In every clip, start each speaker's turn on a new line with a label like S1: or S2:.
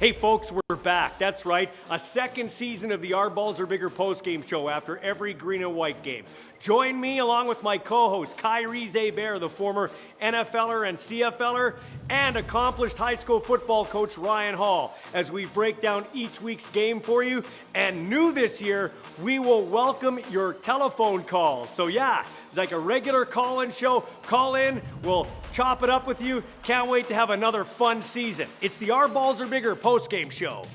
S1: Hey folks, we're back. That's right, a second season of the Our Balls Are Bigger postgame show after every green and white game. Join me along with my co-host, Riders-Alouettes, the former NFLer and CFLer, and accomplished high school football coach Ryan Hall, as we break down each week's game for you. And new this year, we will welcome your telephone calls. So yeah, it's like a regular call-in show. Call in, we'll chop it up with you. Can't wait to have another fun season. It's the Our Balls Are Bigger postgame show.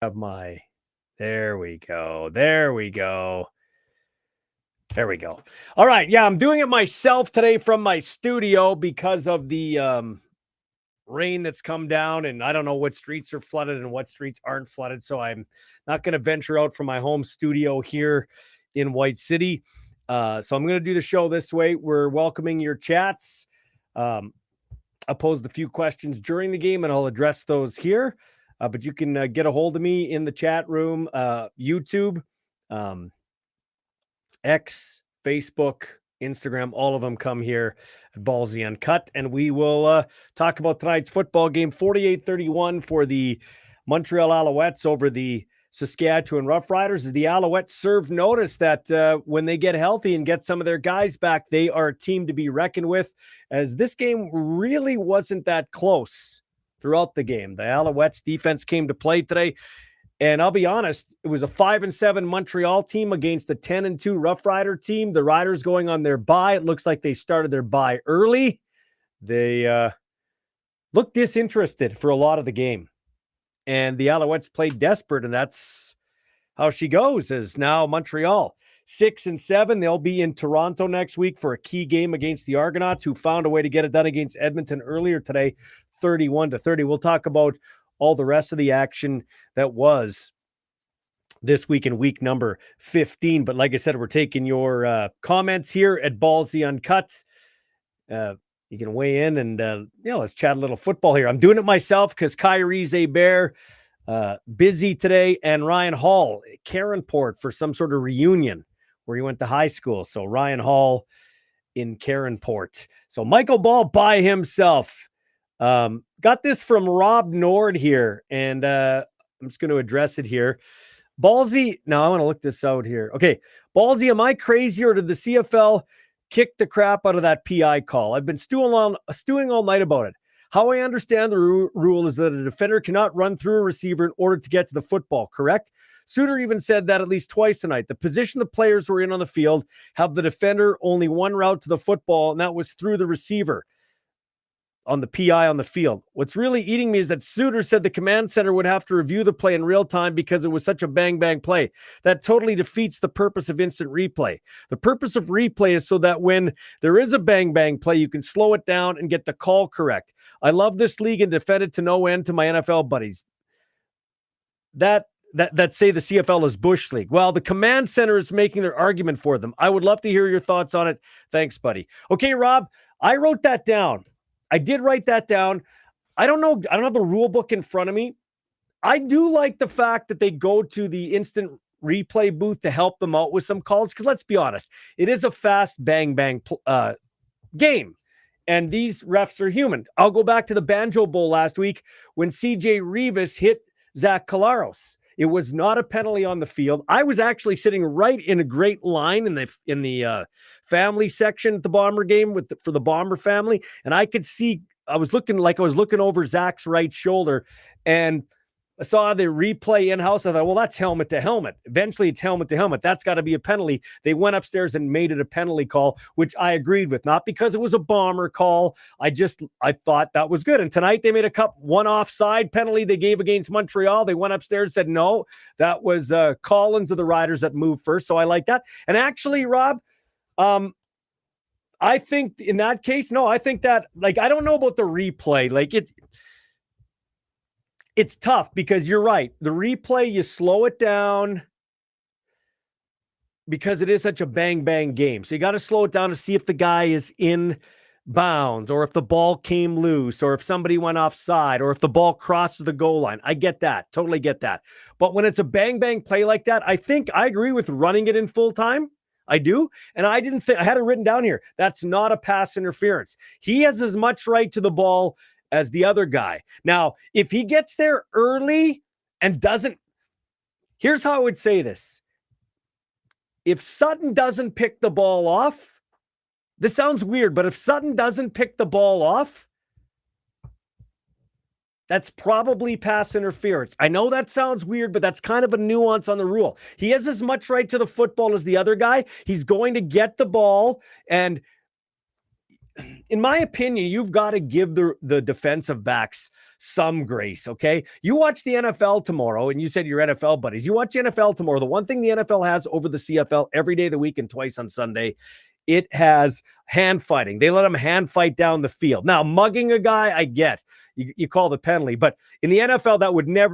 S1: There we go. All right, yeah, I'm doing it myself today from my studio because of the rain that's come down, and I don't know what streets are flooded and what streets aren't flooded, so I'm not going to venture out from my home studio here in White City. So I'm going to do the show this way. We're welcoming your chats. I posed a few questions during the game, and I'll address those here. But you can get a hold of me in the chat room, YouTube, X, Facebook, Instagram, all of them come here at Ballsy Uncut. And we will talk about tonight's football game, 48-31 for the Montreal Alouettes over the Saskatchewan Roughriders. As the Alouettes serve notice that when they get healthy and get some of their guys back, they are a team to be reckoned with, as this game really wasn't that close throughout the game. The Alouettes defense came to play today, and I'll be honest, it was a 5-7 Montreal team against a 10-2 Rough Rider team. The Riders going on their bye. It looks like they started their bye early. They looked disinterested for a lot of the game, and the Alouettes played desperate, and that's how she goes. As now Montreal 6-7. They'll be in Toronto next week for a key game against the Argonauts, who found a way to get it done against Edmonton earlier today, 31-30. We'll talk about all the rest of the action that was this week in week number 15. But like I said, we're taking your comments here at Ballsy Uncut. You can weigh in and let's chat a little football here. I'm doing it myself because Riders-Alouettes busy today, and Ryan Hall, Caronport, for some sort of reunion where he went to high school. So Ryan Hall in Caronport. So Michael Ball by himself. Got this from Rob Nord here, and I'm just going to address it here. Ballsy, now I want to look this out here. Okay, Ballsy, am I crazy, or did the CFL kick the crap out of that PI call? I've been stewing all night about it. How I understand the rule is that a defender cannot run through a receiver in order to get to the football, correct? Suter even said that at least twice tonight. The position the players were in on the field have the defender only one route to the football, and that was through the receiver on the PI on the field. What's really eating me is that Suter said the command center would have to review the play in real time because it was such a bang-bang play. That totally defeats the purpose of instant replay. The purpose of replay is so that when there is a bang-bang play, you can slow it down and get the call correct. I love this league and defend it to no end to my NFL buddies that say the CFL is Bush League. Well, the command center is making their argument for them. I would love to hear your thoughts on it. Thanks, buddy. Okay, Rob, I wrote that down. I did write that down. I don't know. I don't have the rule book in front of me. I do like the fact that they go to the instant replay booth to help them out with some calls, because let's be honest, it is a fast bang game, and these refs are human. I'll go back to the Banjo Bowl last week when CJ Rivas hit Zach Collaros. It was not a penalty on the field. I was actually sitting right in a great line in the family section at the Bomber game for the Bomber family, and I could see I was looking over Zach's right shoulder, and I saw the replay in-house. I thought, well, that's helmet to helmet. Eventually, it's helmet to helmet. That's got to be a penalty. They went upstairs and made it a penalty call, which I agreed with. Not because it was a Bomber call. I thought that was good. And tonight, they made one offside penalty they gave against Montreal. They went upstairs and said, no, that was Collins of the Riders that moved first. So I like that. And actually, Rob, I think in that case, no, I think that, like, I don't know about the replay. Like, it's tough because you're right. The replay, you slow it down because it is such a bang bang game. So you got to slow it down to see if the guy is in bounds, or if the ball came loose, or if somebody went offside, or if the ball crosses the goal line. I get that. Totally get that. But when it's a bang bang play like that, I think I agree with running it in full time. I do. And I didn't think, I had it written down here. That's not a pass interference. He has as much right to the ball as the other guy. Now, if he gets there early and doesn't, here's how I would say this. If Sutton doesn't pick the ball off, this sounds weird, but if Sutton doesn't pick the ball off, that's probably pass interference. I know that sounds weird, but that's kind of a nuance on the rule. He has as much right to the football as the other guy. He's going to get the ball. And in my opinion, you've got to give the defensive backs some grace, okay? You watch the NFL tomorrow, and you said your NFL buddies. You watch the NFL tomorrow. The one thing the NFL has over the CFL every day of the week and twice on Sunday, it has hand fighting. They let them hand fight down the field. Now, mugging a guy, I get. You call the penalty. But in the NFL,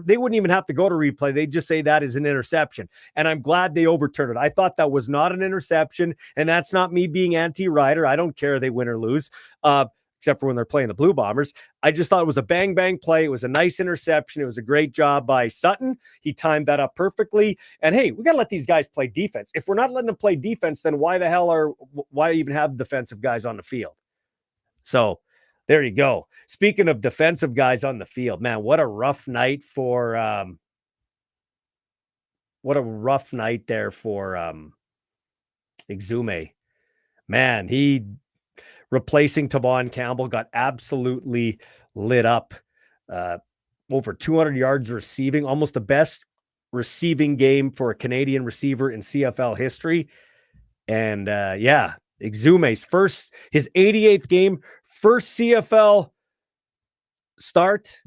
S1: they wouldn't even have to go to replay. They'd just say that is an interception. And I'm glad they overturned it. I thought that was not an interception, and that's not me being anti-Rider. I don't care if they win or lose, except for when they're playing the Blue Bombers. I just thought it was a bang-bang play. It was a nice interception. It was a great job by Sutton. He timed that up perfectly. And, hey, we got to let these guys play defense. If we're not letting them play defense, then why even have defensive guys on the field? So there you go. Speaking of defensive guys on the field, man, what a rough night there for Exume. Man, he replacing Tavon Campbell got absolutely lit up. Over 200 yards receiving, almost the best receiving game for a Canadian receiver in CFL history. And Exume's his 88th game, first CFL start,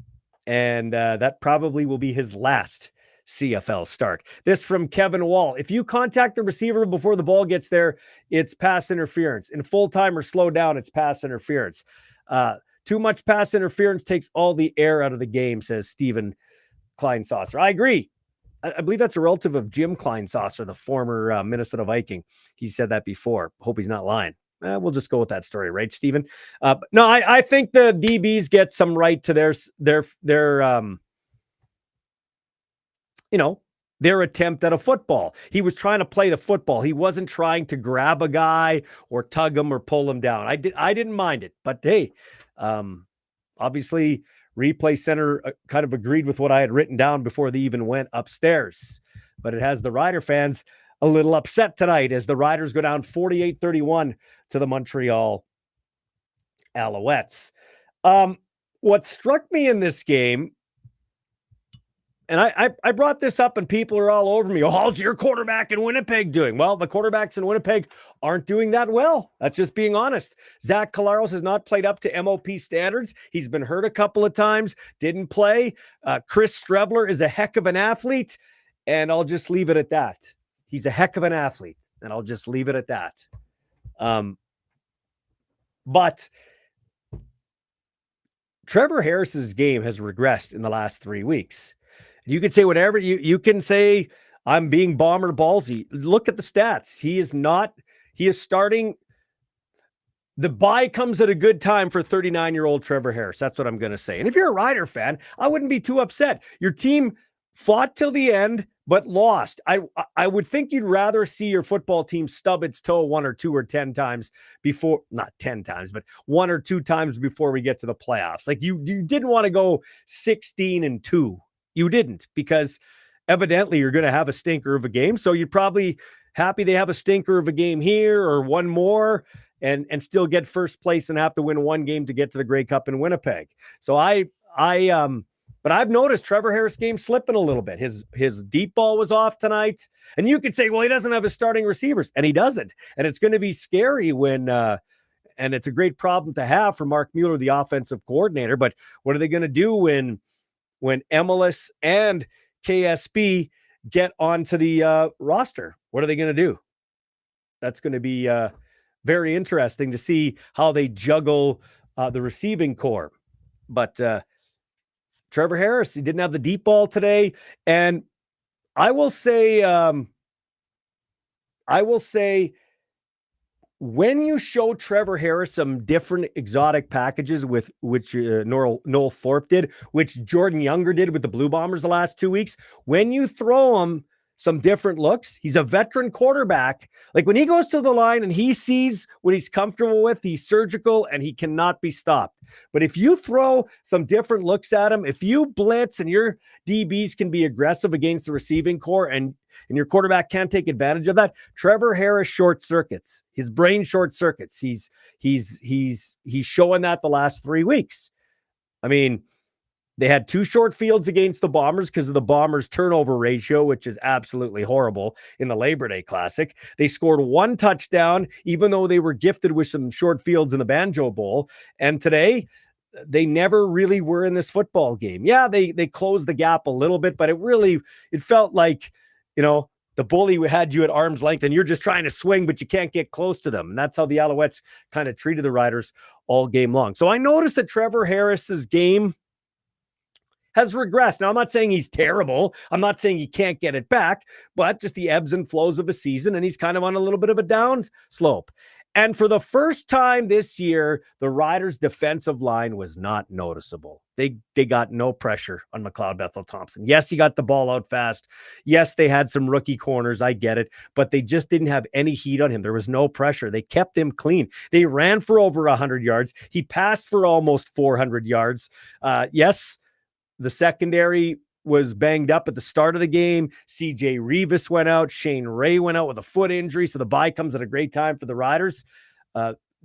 S1: and that probably will be his last CFL start. This from Kevin Wall. If you contact the receiver before the ball gets there, it's pass interference. In full time or slow down, it's pass interference. Too much pass interference takes all the air out of the game, says Stephen Kleinsasser. I agree. I believe that's a relative of Jim Kleinsasser, the former Minnesota Viking. He said that before. Hope he's not lying. We'll just go with that story, right, Stephen? No, I think the DBs get some right to their attempt at a football. He was trying to play the football. He wasn't trying to grab a guy or tug him or pull him down. I didn't mind it, but hey, obviously Replay Center kind of agreed with what I had written down before they even went upstairs, but it has the Rider fans a little upset tonight as the Riders go down 48-31 to the Montreal Alouettes. What struck me in this game, and I brought this up and people are all over me. Oh, how's your quarterback in Winnipeg doing? Well, the quarterbacks in Winnipeg aren't doing that well. That's just being honest. Zach Collaros has not played up to MOP standards. He's been hurt a couple of times, didn't play. Chris Strevler is a heck of an athlete, and I'll just leave it at that. He's a heck of an athlete, and I'll just leave it at that. But Trevor Harris's game has regressed in the last 3 weeks. You can say whatever you can say. I'm being Bomber Ballsy. Look at the stats. He is starting. The bye comes at a good time for 39-year-old Trevor Harris. That's what I'm going to say. And if you're a Rider fan, I wouldn't be too upset. Your team fought till the end, but lost. I would think you'd rather see your football team stub its toe 1 or 2 or 10 times before, not 10 times, but 1 or 2 times before we get to the playoffs. Like you didn't want to go 16-2. You didn't, because evidently you're going to have a stinker of a game. So you're probably happy they have a stinker of a game here or one more and still get first place and have to win 1 game to get to the Grey Cup in Winnipeg. So but I've noticed Trevor Harris' game slipping a little bit. His deep ball was off tonight. And you could say, well, he doesn't have his starting receivers, and he doesn't. And it's going to be scary when and it's a great problem to have for Mark Mueller, the offensive coordinator. But what are they going to do when MLS and KSB get onto the roster? What are they going to do? That's going to be very interesting to see how they juggle the receiving core. But Trevor Harris, he didn't have the deep ball today. And I will say, when you show Trevor Harris some different exotic packages with which Noel Thorpe did, which Jordan Younger did with the Blue Bombers the last 2 weeks, when you throw him some different looks, he's a veteran quarterback. Like when he goes to the line and he sees what he's comfortable with, he's surgical and he cannot be stopped. But if you throw some different looks at him, if you blitz and your DBs can be aggressive against the receiving core and your quarterback can't take advantage of that, Trevor Harris short circuits. His brain short circuits. He's showing that the last 3 weeks. I mean, they had 2 short fields against the Bombers because of the Bombers' turnover ratio, which is absolutely horrible in the Labor Day Classic. They scored 1 touchdown, even though they were gifted with some short fields in the Banjo Bowl. And today, they never really were in this football game. Yeah, they closed the gap a little bit, but it felt like, the bully had you at arm's length and you're just trying to swing, but you can't get close to them. And that's how the Alouettes kind of treated the Riders all game long. So I noticed that Trevor Harris's game has regressed. Now, I'm not saying he's terrible. I'm not saying he can't get it back, but just the ebbs and flows of a season, and he's kind of on a little bit of a down slope. And for the first time this year, the Riders' defensive line was not noticeable. They got no pressure on McLeod Bethel-Thompson. Yes, he got the ball out fast. Yes, they had some rookie corners. I get it. But they just didn't have any heat on him. There was no pressure. They kept him clean. They ran for over 100 yards. He passed for almost 400 yards. Yes, the secondary was banged up at the start of the game. CJ Revis went out. Shane Ray went out with a foot injury. So the bye comes at a great time for the Riders.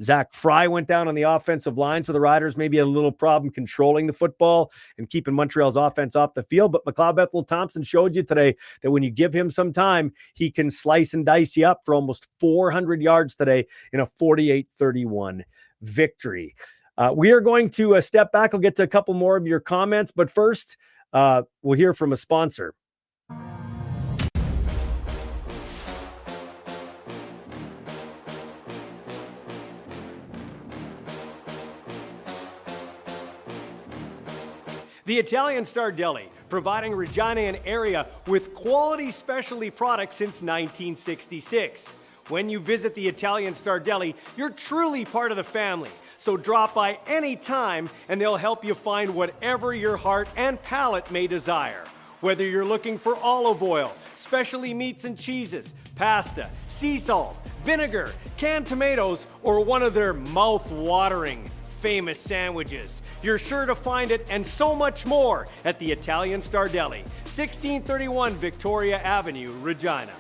S1: Zach Fry went down on the offensive line. So the Riders maybe had a little problem controlling the football and keeping Montreal's offense off the field. But McLeod Bethel-Thompson showed you today that when you give him some time, he can slice and dice you up for almost 400 yards today in a 48-31 victory. We are going to step back. I'll get to a couple more of your comments. But first, we'll hear from a sponsor. The Italian Star Deli, providing Regina and area with quality specialty products since 1966. When you visit the Italian Star Deli, you're truly part of the family. So drop by any time and they'll help you find whatever your heart and palate may desire. Whether you're looking for olive oil, specialty meats and cheeses, pasta, sea salt, vinegar, canned tomatoes, or one of their mouth-watering famous sandwiches, you're sure to find it and so much more at the Italian Star Deli, 1631 Victoria Avenue, Regina.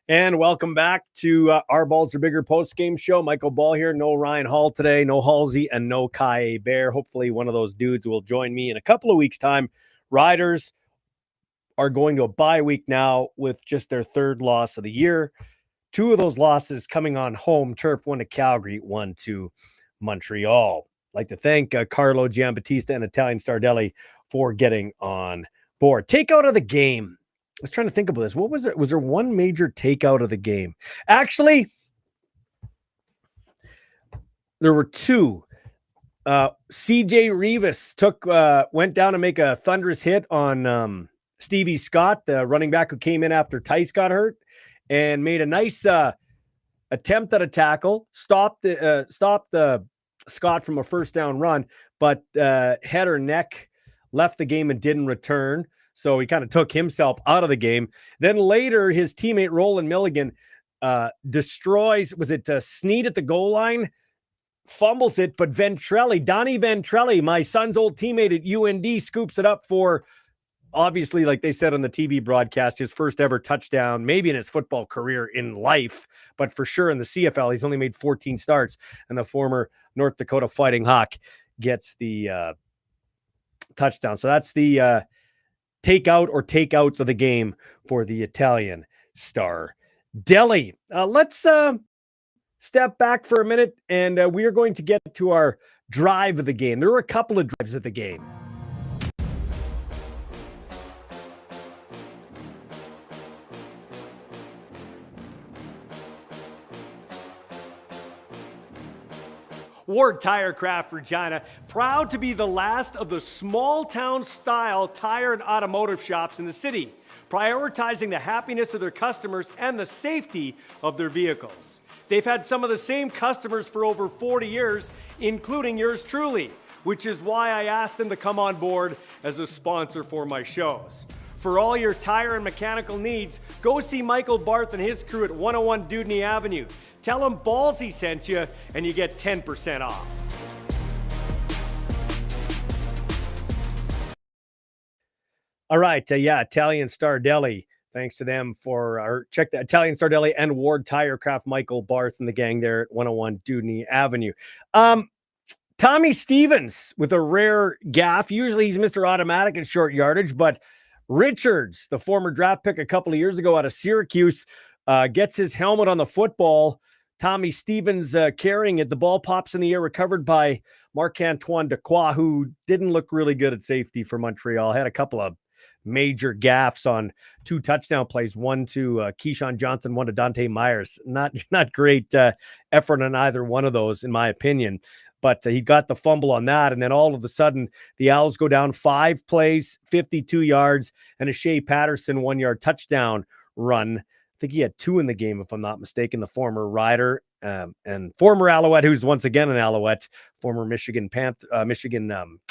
S1: And welcome back to our Balls Are Bigger post-game show. Michael Ball here. No Ryan Hall today, no Halsey, and no Kai Bear. Hopefully one of those dudes will join me in a couple of weeks' time. Riders are going to a bye week now with just their 3rd loss of the year. 2 of those losses coming on home turf, 1 to Calgary, 1 to Montreal. I'd like to thank Carlo Giambattista and Italian Star Deli for getting on board. Takeout of the game. I was trying to think about this. What was it? Was there one major takeout of the game? Actually, there were 2. CJ Revis went down to make a thunderous hit on Stevie Scott, the running back who came in after Tice got hurt, and made a nice attempt at a tackle. Stopped the Scott from a first down run, but head or neck left the game and didn't return. So he kind of took himself out of the game. Then later, his teammate Roland Milligan destroys, was it Snead at the goal line? Fumbles it, but Donnie Ventrelli, my son's old teammate at UND, scoops it up for, obviously, like they said on the TV broadcast, his first ever touchdown, maybe in his football career in life, but for sure in the CFL, he's only made 14 starts, and the former North Dakota Fighting Hawk gets the touchdown. So that's the takeout or takeouts of the game for the Italian Star Deli. Let's step back for a minute, and we are going to get to our drive of the game. There were a couple of drives of the game. Ward Tirecraft Regina, proud to be the last of the small town style tire and automotive shops in the city, prioritizing the happiness of their customers and the safety of their vehicles. They've had some of the same customers for over 40 years, including yours truly, which is why I asked them to come on board as a sponsor for my shows. For all your tire and mechanical needs, go see Michael Barth and his crew at 101 Dudney Avenue. Tell them Ballsy sent you, and you get 10% off. All right, Italian Star Deli. Thanks to them for check the Italian Star Deli and Ward Tirecraft, Michael Barth and the gang there at 101 Dudney Avenue. Tommy Stevens with a rare gaffe. Usually he's Mr. Automatic in short yardage, but Richards, the former draft pick a couple of years ago out of Syracuse, gets his helmet on the football. Tommy Stevens carrying it. The ball pops in the air, recovered by Marc-Antoine Dequoy, who didn't look really good at safety for Montreal. Had a couple of major gaffes on 2 touchdown plays, one to Keyshawn Johnson, one to Dante Myers. Not great effort on either one of those, in my opinion. But he got the fumble on that, and then all of a sudden, the Owls go down 5 plays, 52 yards, and a Shea Patterson 1-yard touchdown run. I think he had 2 in the game, if I'm not mistaken, the former Rider and former Alouette, who's once again an Alouette, former Michigan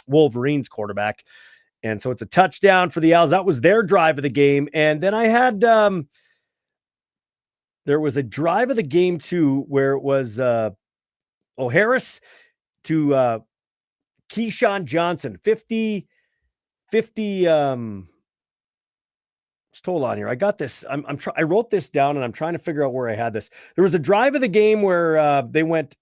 S1: Wolverines quarterback. And so it's a touchdown for the Owls. That was their drive of the game. And then I had there was a drive of the game, too, where it was O'Harris to Keyshawn Johnson, 50, just hold on here. I got this. I wrote this down and I'm trying to figure out where I had this. There was a drive of the game where they went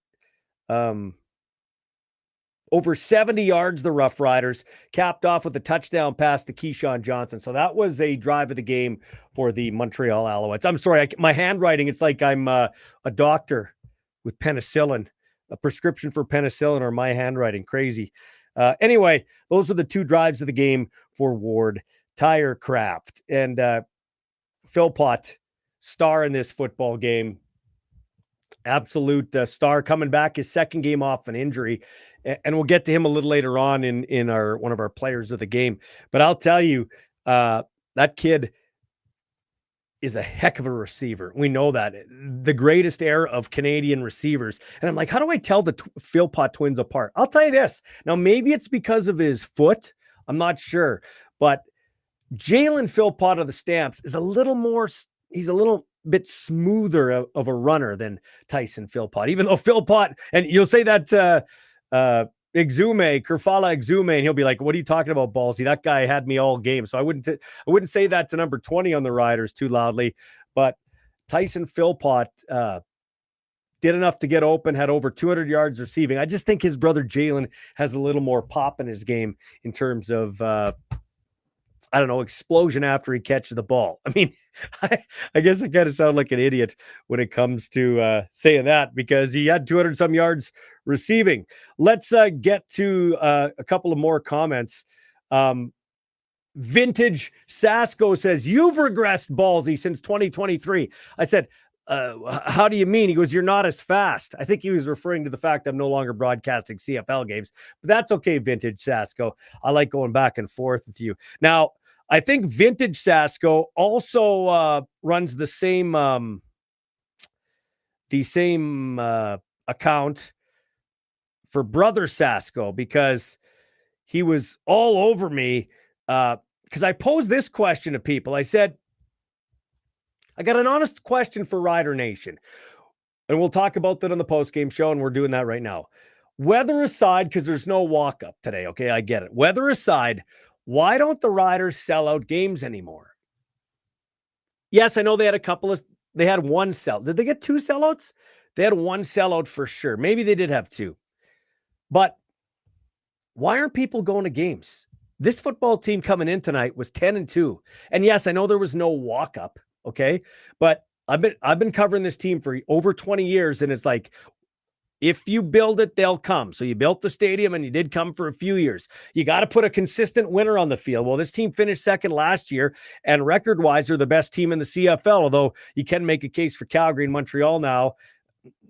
S1: over 70 yards, the Rough Riders, capped off with a touchdown pass to Keyshawn Johnson. So that was a drive of the game for the Montreal Alouettes. I'm sorry, my handwriting, it's like I'm a doctor with penicillin. A prescription for penicillin or my handwriting. Crazy. Anyway, those are the 2 drives of the game for Ward Tirecraft. And Philpott, star in this football game. Absolute star, coming back his second game off an injury. And we'll get to him a little later on in one of our players of the game. But I'll tell you, that kid is a heck of a receiver. We know that. The greatest era of Canadian receivers. And I'm like, how do I tell the Philpott twins apart? I'll tell you this. Now, maybe it's because of his foot. I'm not sure. But Jalen Philpott of the Stamps is he's a little bit smoother of a runner than Tyson Philpott. Even though Philpott, and you'll say that Kerfala Exume, and he'll be like, what are you talking about, Ballsy? That guy had me all game. So I wouldn't say that to number 20 on the Riders too loudly, but Tyson Philpott did enough to get open, had over 200 yards receiving. I just think his brother Jalen has a little more pop in his game in terms of explosion after he catches the ball. I mean, I guess I kind of sound like an idiot when it comes to saying that, because he had 200 some yards receiving. Let's get to a couple of more comments. Vintage Sasko says, you've regressed, Ballsy, since 2023. I said, how do you mean? He goes, you're not as fast. I think he was referring to the fact I'm no longer broadcasting CFL games, but that's okay, Vintage Sasko. I like going back and forth with you. Now, I think Vintage Sasko also runs the same account for Brother Sasko, because he was all over me because I posed this question to people. I said, I got an honest question for Rider Nation, and we'll talk about that on the postgame show, and we're doing that right now. Weather aside, because there's no walk-up today, okay? I get it. Weather aside, why don't the Riders sell out games anymore? Yes, I know they had one sell. Did they get 2 sellouts? They had 1 sellout for sure. Maybe they did have 2. But why aren't people going to games? This football team coming in tonight was 10-2. And yes, I know there was no walk-up, okay? But I've been covering this team for over 20 years, and it's like, if you build it, they'll come. So you built the stadium, and you did come for a few years. You got to put a consistent winner on the field. Well, this team finished second last year, and record-wise, they're the best team in the CFL, although you can make a case for Calgary and Montreal now.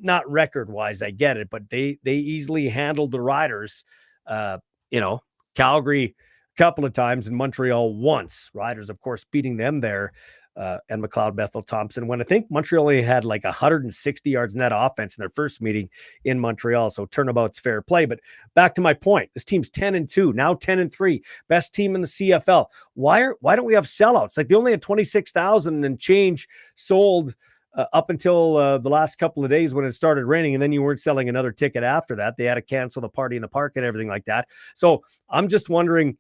S1: not record-wise, I get it, but they easily handled the Riders. Calgary a couple of times and Montreal once. Riders, of course, beating them there. And McLeod Bethel Thompson, when I think Montreal only had like 160 yards net offense in their first meeting in Montreal. So turnabout's fair play. But back to my point, this team's 10-2, now 10-3, best team in the CFL. Why don't we have sellouts? Like they only had 26,000 and change sold up until the last couple of days when it started raining, and then you weren't selling another ticket after that. They had to cancel the party in the park and everything like that. So I'm just wondering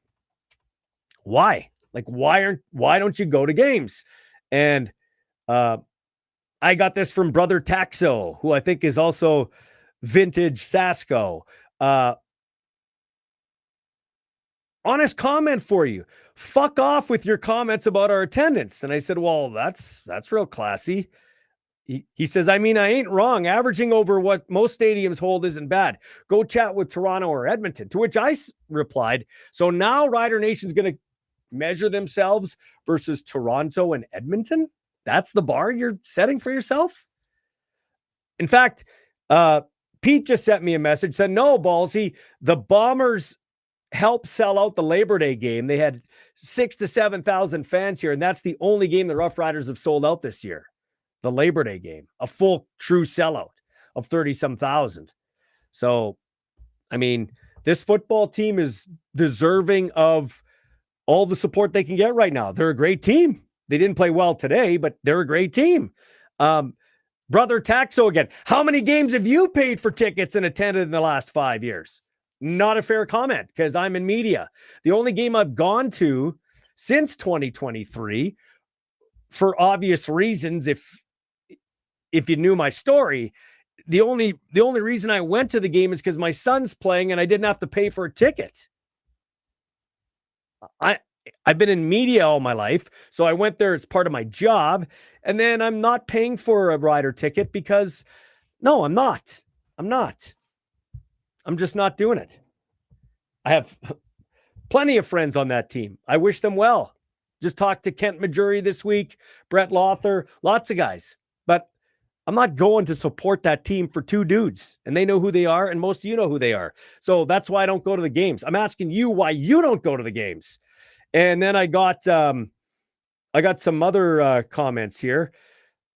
S1: why. Like, why don't you go to games? And I got this from Brother Taxo, who I think is also vintage Sasko. Honest comment for you. Fuck off with your comments about our attendance. And I said, well, that's real classy. He says, I mean, I ain't wrong. Averaging over what most stadiums hold isn't bad. Go chat with Toronto or Edmonton. To which I replied, so now Rider Nation's going to measure themselves versus Toronto and Edmonton? That's the bar you're setting for yourself? In fact, Pete just sent me a message, said, no, Ballsy, the Bombers helped sell out the Labor Day game. They had 6,000 to 7,000 fans here, and that's the only game the Rough Riders have sold out this year. The Labor Day game, a full true sellout of 30-some thousand. So, I mean, this football team is deserving of all the support they can get right now. They're a great team. They didn't play well today, but they're a great team. Brother Taxo again. How many games have you paid for tickets and attended in the last 5 years? Not a fair comment because I'm in media. The only game I've gone to since 2023, for obvious reasons, if you knew my story, the only reason I went to the game is because my son's playing and I didn't have to pay for a ticket. I've been in media all my life, so I went there as part of my job, and then I'm not paying for a Rider ticket because, no, I'm not. I'm just not doing it. I have plenty of friends on that team. I wish them well. Just talked to Kent Majuri this week, Brett Lothar, lots of guys. But I'm not going to support that team for two dudes, and they know who they are, and most of you know who they are. So that's why I don't go to the games. I'm asking you why you don't go to the games. And then I got some other comments here.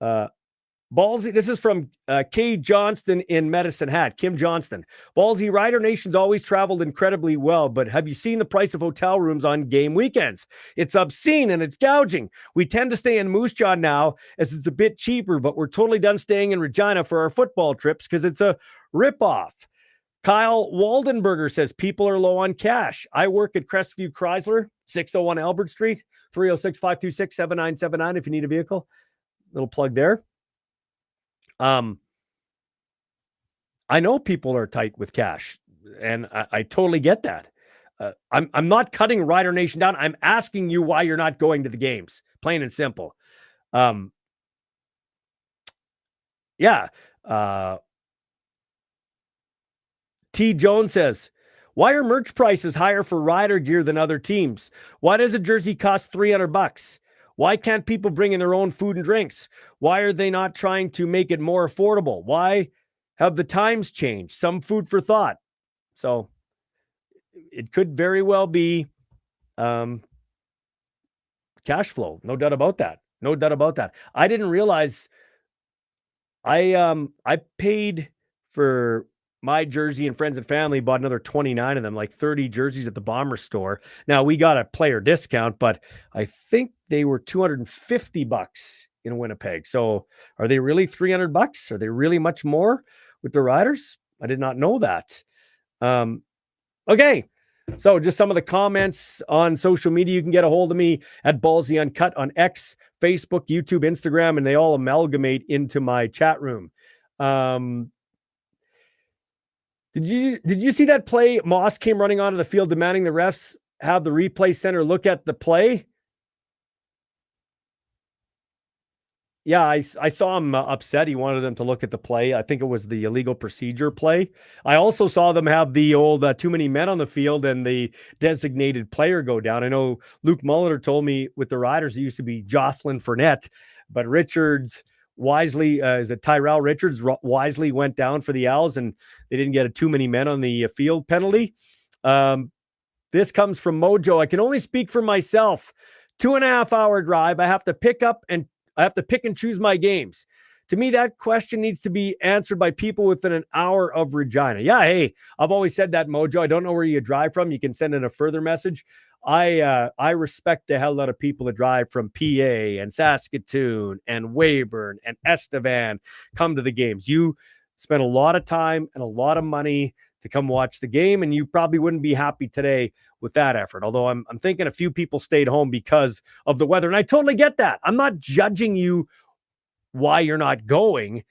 S1: Ballsy, this is from K. Johnston in Medicine Hat. Kim Johnston. Ballsy, Rider Nation's always traveled incredibly well, but have you seen the price of hotel rooms on game weekends? It's obscene and it's gouging. We tend to stay in Moose Jaw now as it's a bit cheaper, but we're totally done staying in Regina for our football trips because it's a ripoff. Kyle Waldenberger says people are low on cash. I work at Crestview Chrysler, 601 Albert Street, 306-526-7979 if you need a vehicle. Little plug there. I know people are tight with cash, and I totally get that. I'm not cutting Rider Nation down. I'm asking you why you're not going to the games, plain and simple. T. Jones says, why are merch prices higher for Rider gear than other teams? Why does a jersey cost $300? Why can't people bring in their own food and drinks? Why are they not trying to make it more affordable? Why have the times changed? Some food for thought. So it could very well be cash flow. No doubt about that. I didn't realize I paid for my jersey, and friends and family bought another 29 of them, like 30 jerseys at the Bomber store. Now we got a player discount, but I think they were $250 in Winnipeg. So are they really $300? Are they really much more with the Riders? I did not know that. Okay. So just some of the comments on social media. You can get a hold of me at Ballsy Uncut on X, Facebook, YouTube, Instagram, and they all amalgamate into my chat room. Did you see that play? Moss came running onto the field demanding the refs have the replay center look at the play. Yeah, I saw him upset. He wanted them to look at the play. I think it was the illegal procedure play. I also saw them have the old too many men on the field and the designated player go down. I know Luke Mulliner told me with the Riders it used to be Jocelyn Fournette, but Richards wisely, is it Tyrell Richards wisely went down for the Owls and they didn't get a too many men on the field penalty. This comes from Mojo. I can only speak for myself. 2.5-hour drive. I have to pick and choose my games. To me, that question needs to be answered by people within an hour of Regina. Yeah, hey, I've always said that, Mojo. I don't know where you drive from. You can send in a further message. I respect the hell out of people that drive from PA and Saskatoon and Weyburn and Estevan come to the games. You spend a lot of time and a lot of money to come watch the game, and you probably wouldn't be happy today with that effort. Although I'm thinking a few people stayed home because of the weather, and I totally get that. I'm not judging you why you're not going,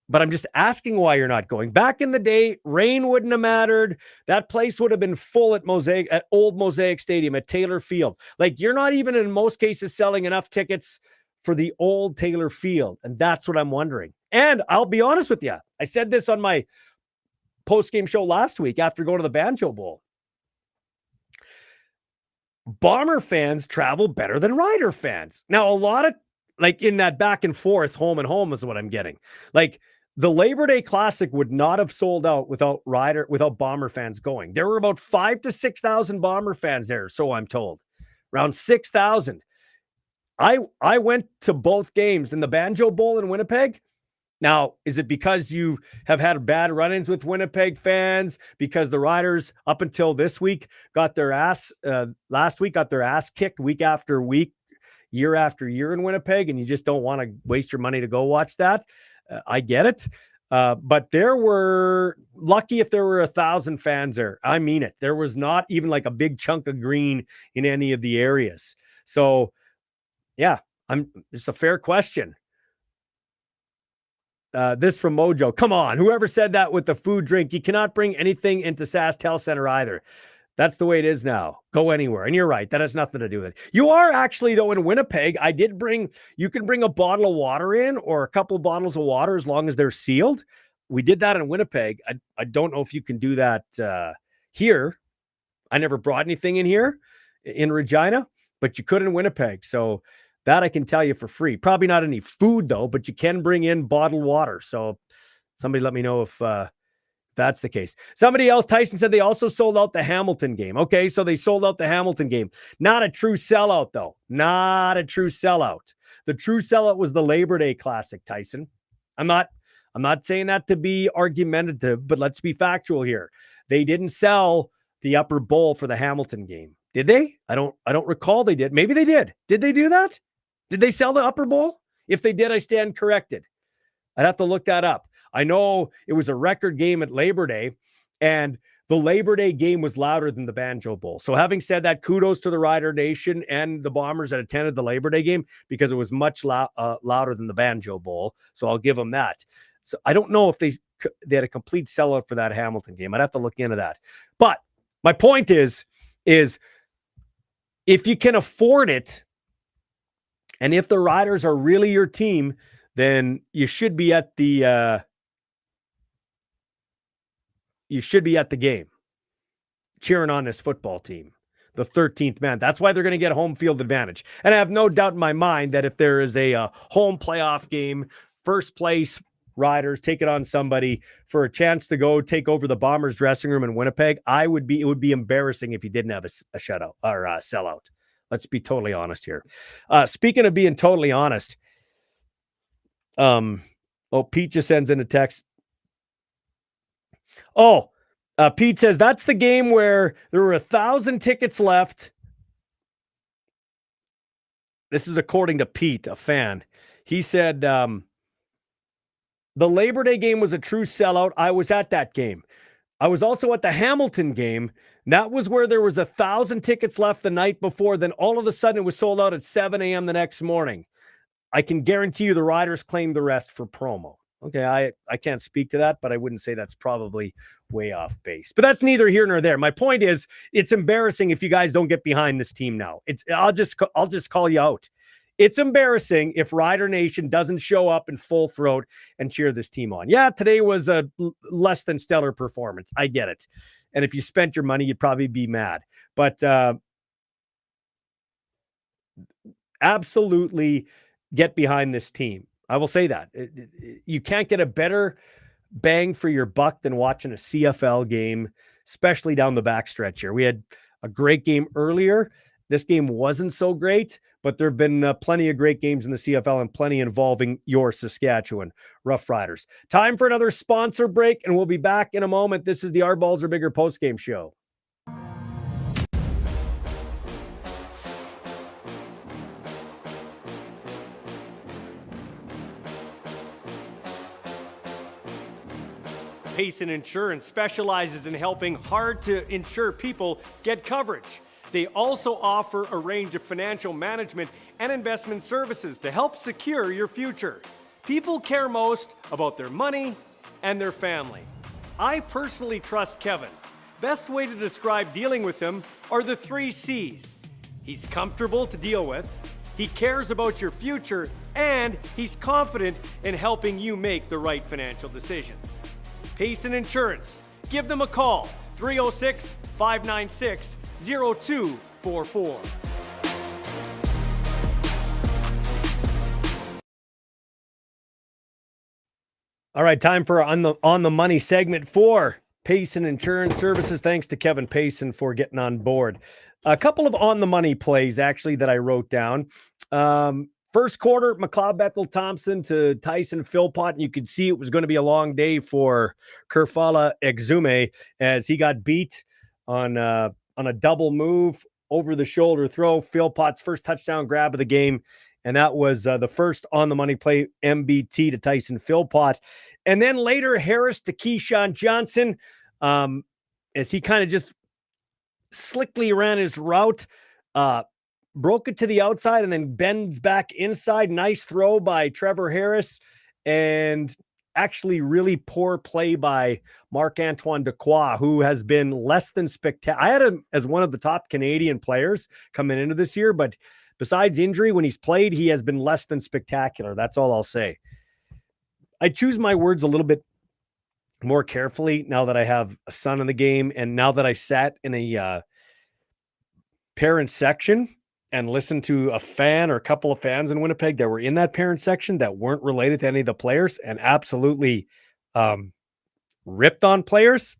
S1: but I'm just asking why you're not going. Back in the day, rain wouldn't have mattered. That place would have been full at Old Mosaic Stadium, at Taylor Field. Like, you're not even in most cases selling enough tickets for the old Taylor Field, and that's what I'm wondering. And I'll be honest with you. I said this on my post-game show last week after going to the Banjo Bowl. Bomber fans travel better than Rider fans. Now, a lot of, like, in that back and forth, home and home is what I'm getting. Like, the Labor Day Classic would not have sold out without Bomber fans going. There were about 5,000 to 6,000 Bomber fans there, so I'm told. Around 6,000. I went to both games in the Banjo Bowl in Winnipeg. Now, is it because you have had bad run-ins with Winnipeg fans? Because the Riders, up until this week, last week got their ass kicked week after week, year after year in Winnipeg, and you just don't want to waste your money to go watch that? I get it. But there were, lucky if there were 1,000 fans there. I mean it. There was not even like a big chunk of green in any of the areas. So, yeah, it's a fair question. This from Mojo. Come on, whoever said that with the food drink, you cannot bring anything into SaskTel Center either. That's the way it is now. Go anywhere. And you're right. That has nothing to do with it. You are actually, though, in Winnipeg, you can bring a bottle of water in or a couple bottles of water as long as they're sealed. We did that in Winnipeg. I don't know if you can do that here. I never brought anything in here in Regina, but you could in Winnipeg. So that I can tell you for free. Probably not any food, though, but you can bring in bottled water. So somebody let me know if that's the case. Somebody else, Tyson, said they also sold out the Hamilton game. Okay, so they sold out the Hamilton game. Not a true sellout, though. Not a true sellout. The true sellout was the Labor Day Classic, Tyson. I'm not saying that to be argumentative, but let's be factual here. They didn't sell the upper bowl for the Hamilton game. Did they? I don't recall they did. Maybe they did. Did they do that? Did they sell the upper bowl? If they did, I stand corrected. I'd have to look that up. I know it was a record game at Labor Day, and the Labor Day game was louder than the Banjo Bowl. So having said that, kudos to the Rider Nation and the Bombers that attended the Labor Day game because it was much louder than the Banjo Bowl. So I'll give them that. So I don't know if they had a complete sellout for that Hamilton game. I'd have to look into that. But my point is if you can afford it, and if the Riders are really your team, then you should be at the game, cheering on this football team, the 13th man. That's why they're going to get home field advantage. And I have no doubt in my mind that if there is a home playoff game, first place Riders take it on somebody for a chance to go take over the Bombers dressing room in Winnipeg, it would be embarrassing if you didn't have a shutout or a sellout. Let's be totally honest here. Speaking of being totally honest, Pete just sends in a text. Pete says that's the game where there were 1,000 tickets left. This is according to Pete, a fan. He said the Labor Day game was a true sellout. I was at that game. I was also at the Hamilton game. That was where there was 1,000 tickets left the night before. Then all of a sudden it was sold out at 7 a.m. the next morning. I can guarantee you the Riders claimed the rest for promo. Okay, I can't speak to that, but I wouldn't say that's probably way off base. But that's neither here nor there. My point is, it's embarrassing if you guys don't get behind this team now. I'll just call you out. It's embarrassing if Rider Nation doesn't show up in full throat and cheer this team on. Yeah, today was a less than stellar performance. I get it. And if you spent your money, you'd probably be mad. But absolutely get behind this team. I will say that. You can't get a better bang for your buck than watching a CFL game, especially down the backstretch here. We had a great game earlier. This game wasn't so great, but there have been plenty of great games in the CFL and plenty involving your Saskatchewan Roughriders. Time for another sponsor break, and we'll be back in a moment. This is the Our Balls Are Bigger postgame show. Payson Insurance specializes in helping hard-to-insure people get coverage. They also offer a range of financial management and investment services to help secure your future. People care most about their money and their family. I personally trust Kevin. Best way to describe dealing with him are the 3 C's. He's comfortable to deal with, he cares about your future, and he's confident in helping you make the right financial decisions. Payson Insurance. Give them a call, 306-596-0244. All right, time for on the money segment for Payson Insurance Services. Thanks to Kevin Payson for getting on board. A couple of on the money plays actually that I wrote down. First quarter, McLeod Bethel Thompson to Tyson Philpott, and you could see it was going to be a long day for Kerfala Exume as he got beat on a double move, over the shoulder throw. Philpott's first touchdown grab of the game, and that was the first on the money play, MBT to Tyson Philpott. And then later, Harris to Keyshawn Johnson, as he kind of just slickly ran his route, broke it to the outside and then bends back inside. Nice throw by Trevor Harris, and actually really poor play by Marc-Antoine Dequoy, who has been less than spectacular. I had him as one of the top Canadian players coming into this year, but besides injury, when he's played, he has been less than spectacular. That's all I'll say. I choose my words a little bit more carefully now that I have a son in the game, and now that I sat in a parent section and listened to a fan or a couple of fans in Winnipeg that were in that parent section that weren't related to any of the players and absolutely ripped on players.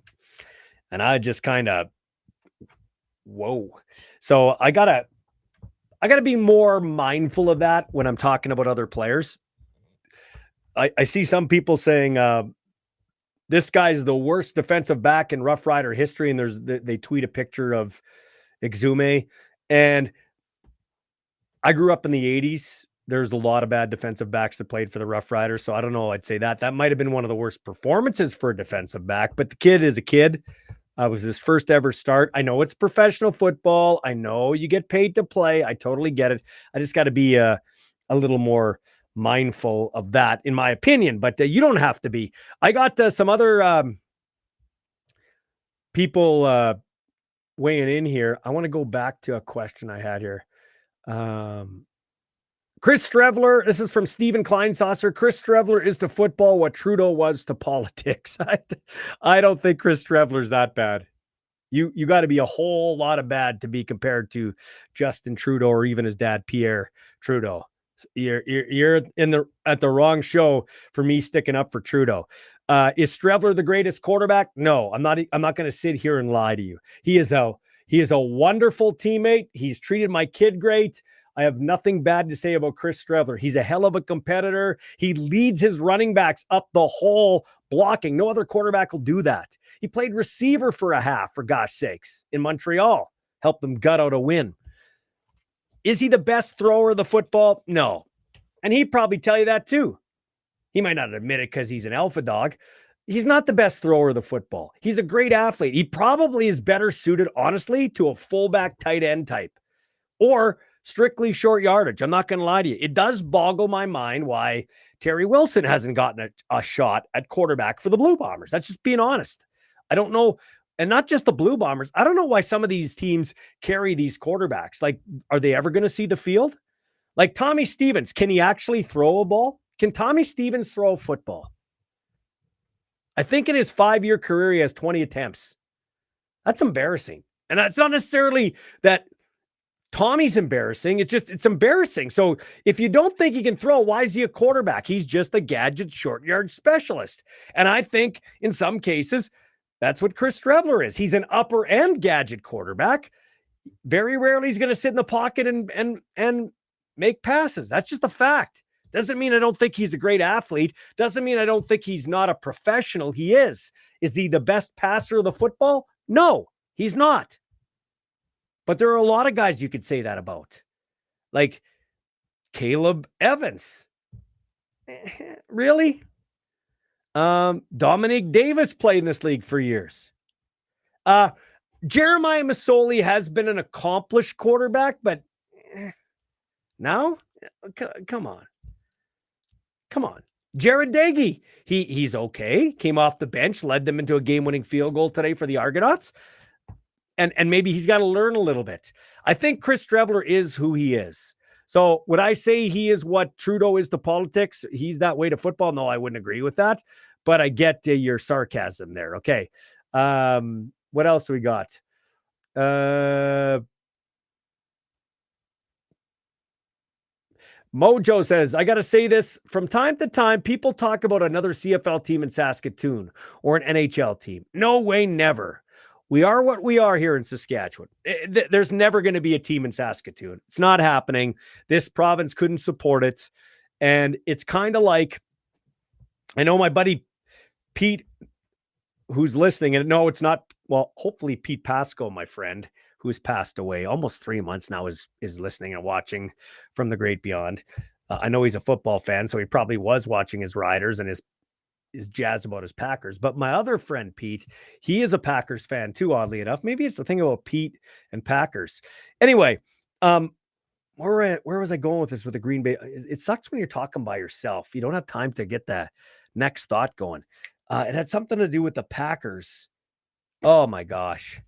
S1: And I just kind of, whoa. So I gotta be more mindful of that when I'm talking about other players. I see some people saying this guy's the worst defensive back in Rough Rider history, and they tweet a picture of Exume. And I grew up in the 80s. There's a lot of bad defensive backs that played for the Rough Riders, so I don't know. I'd say that might have been one of the worst performances for a defensive back, but the kid is a kid. It was his first ever start. I know it's professional football. I know you get paid to play. I totally get it. I just got to be a little more mindful of that, in my opinion, but you don't have to be. I got some other people weighing in here. I want to go back to a question I had here. Chris Strevler, this is from Stephen Kleinsasser. Chris Strevler is to football what Trudeau was to politics. I don't think Chris Strevler's that bad. You got to be a whole lot of bad to be compared to Justin Trudeau or even his dad, Pierre Trudeau. You're at the wrong show for me sticking up for Trudeau. Is Strevler the greatest quarterback? No, I'm not going to sit here and lie to you. He is a wonderful teammate. He's treated my kid great. I have nothing bad to say about Chris Strevler. He's a hell of a competitor. He leads his running backs up the whole blocking. No other quarterback will do that. He played receiver for a half, for gosh sakes, in Montreal. Helped them gut out a win. Is he the best thrower of the football? No. And he'd probably tell you that too. He might not admit it because he's an alpha dog. He's not the best thrower of the football. He's a great athlete. He probably is better suited, honestly, to a fullback tight end type or strictly short yardage. I'm not going to lie to you. It does boggle my mind why Terry Wilson hasn't gotten a shot at quarterback for the Blue Bombers. That's just being honest. I don't know. And not just the Blue Bombers. I don't know why some of these teams carry these quarterbacks. Like, are they ever going to see the field? Like Tommy Stevens, can he actually throw a ball? Can Tommy Stevens throw a football? I think in his 5-year career, he has 20 attempts. That's embarrassing. And that's not necessarily that Tommy's embarrassing. It's embarrassing. So if you don't think he can throw, why is he a quarterback? He's just a gadget short yard specialist. And I think in some cases, that's what Chris Streveler is. He's an upper end gadget quarterback. Very rarely he's going to sit in the pocket and make passes. That's just a fact. Doesn't mean I don't think he's a great athlete. Doesn't mean I don't think he's not a professional. He is. Is he the best passer of the football? No, he's not. But there are a lot of guys you could say that about. Like Caleb Evans. Really? Dominic Davis played in this league for years. Jeremiah Masoli has been an accomplished quarterback, but now? Come on. Jared Dagey. He's okay. Came off the bench, led them into a game-winning field goal today for the Argonauts. And maybe he's got to learn a little bit. I think Chris Streveler is who he is. So would I say he is what Trudeau is to politics? He's that way to football? No, I wouldn't agree with that. But I get your sarcasm there. Okay. What else we got? Mojo says, I got to say this, from time to time, people talk about another CFL team in Saskatoon or an NHL team. No way, never. We are what we are here in Saskatchewan. There's never going to be a team in Saskatoon. It's not happening. This province couldn't support it. And it's kind of like, I know my buddy Pete, who's listening, and no, it's not, well, hopefully Pete Pasco, my friend, who's passed away almost 3 months now, is listening and watching from the great beyond. I know he's a football fan, so he probably was watching his Riders and is jazzed about his Packers. But my other friend, Pete, he is a Packers fan too, oddly enough. Maybe it's the thing about Pete and Packers. Anyway, where was I going with this with the Green Bay? It sucks when you're talking by yourself. You don't have time to get the next thought going. It had something to do with the Packers. Oh my gosh.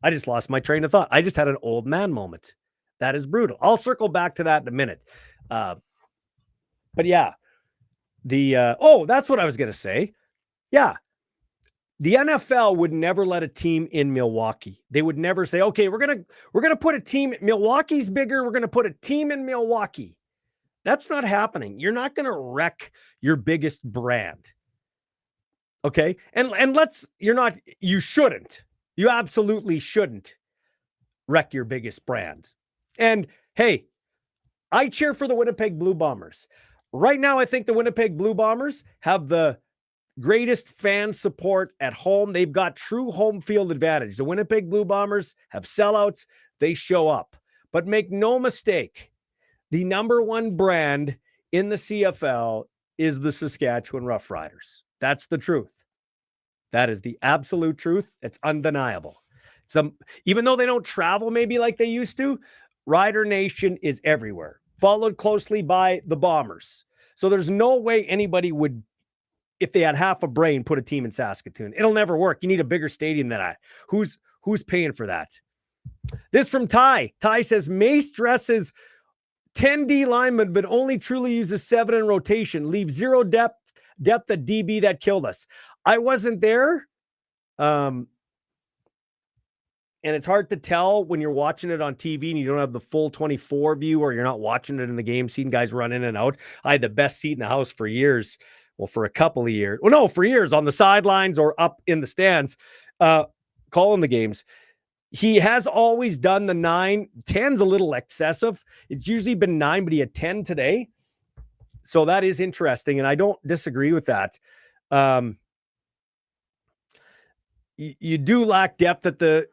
S1: I just lost my train of thought. I just had an old man moment. That is brutal. I'll circle back to that in a minute. But yeah, that's what I was going to say. Yeah. The NFL would never let a team in Milwaukee. They would never say, okay, we're going to put a team. Milwaukee's bigger. We're going to put a team in Milwaukee. That's not happening. You're not going to wreck your biggest brand. Okay. And you shouldn't. You absolutely shouldn't wreck your biggest brand. And hey, I cheer for the Winnipeg Blue Bombers. Right now, I think the Winnipeg Blue Bombers have the greatest fan support at home. They've got true home field advantage. The Winnipeg Blue Bombers have sellouts. They show up. But make no mistake, the number one brand in the CFL is the Saskatchewan Roughriders. That's the truth. That is the absolute truth. It's undeniable. Even though they don't travel maybe like they used to, Rider Nation is everywhere, followed closely by the Bombers. So there's no way anybody would, if they had half a brain, put a team in Saskatoon. It'll never work. You need a bigger stadium than that. Who's paying for that? This from Ty. Ty says, Mace dresses 10 D linemen, but only truly uses 7 in rotation. Leave 0 depth at DB. That killed us. I wasn't there. And it's hard to tell when you're watching it on TV and you don't have the full 24 view, or you're not watching it in the game, seeing guys run in and out. I had the best seat in the house for years. Well, for a couple of years. Well, no, for years on the sidelines or up in the stands, calling the games. He has always done the 9. 10's a little excessive. It's usually been 9, but he had 10 today. So that is interesting. And I don't disagree with that. You do lack depth at the,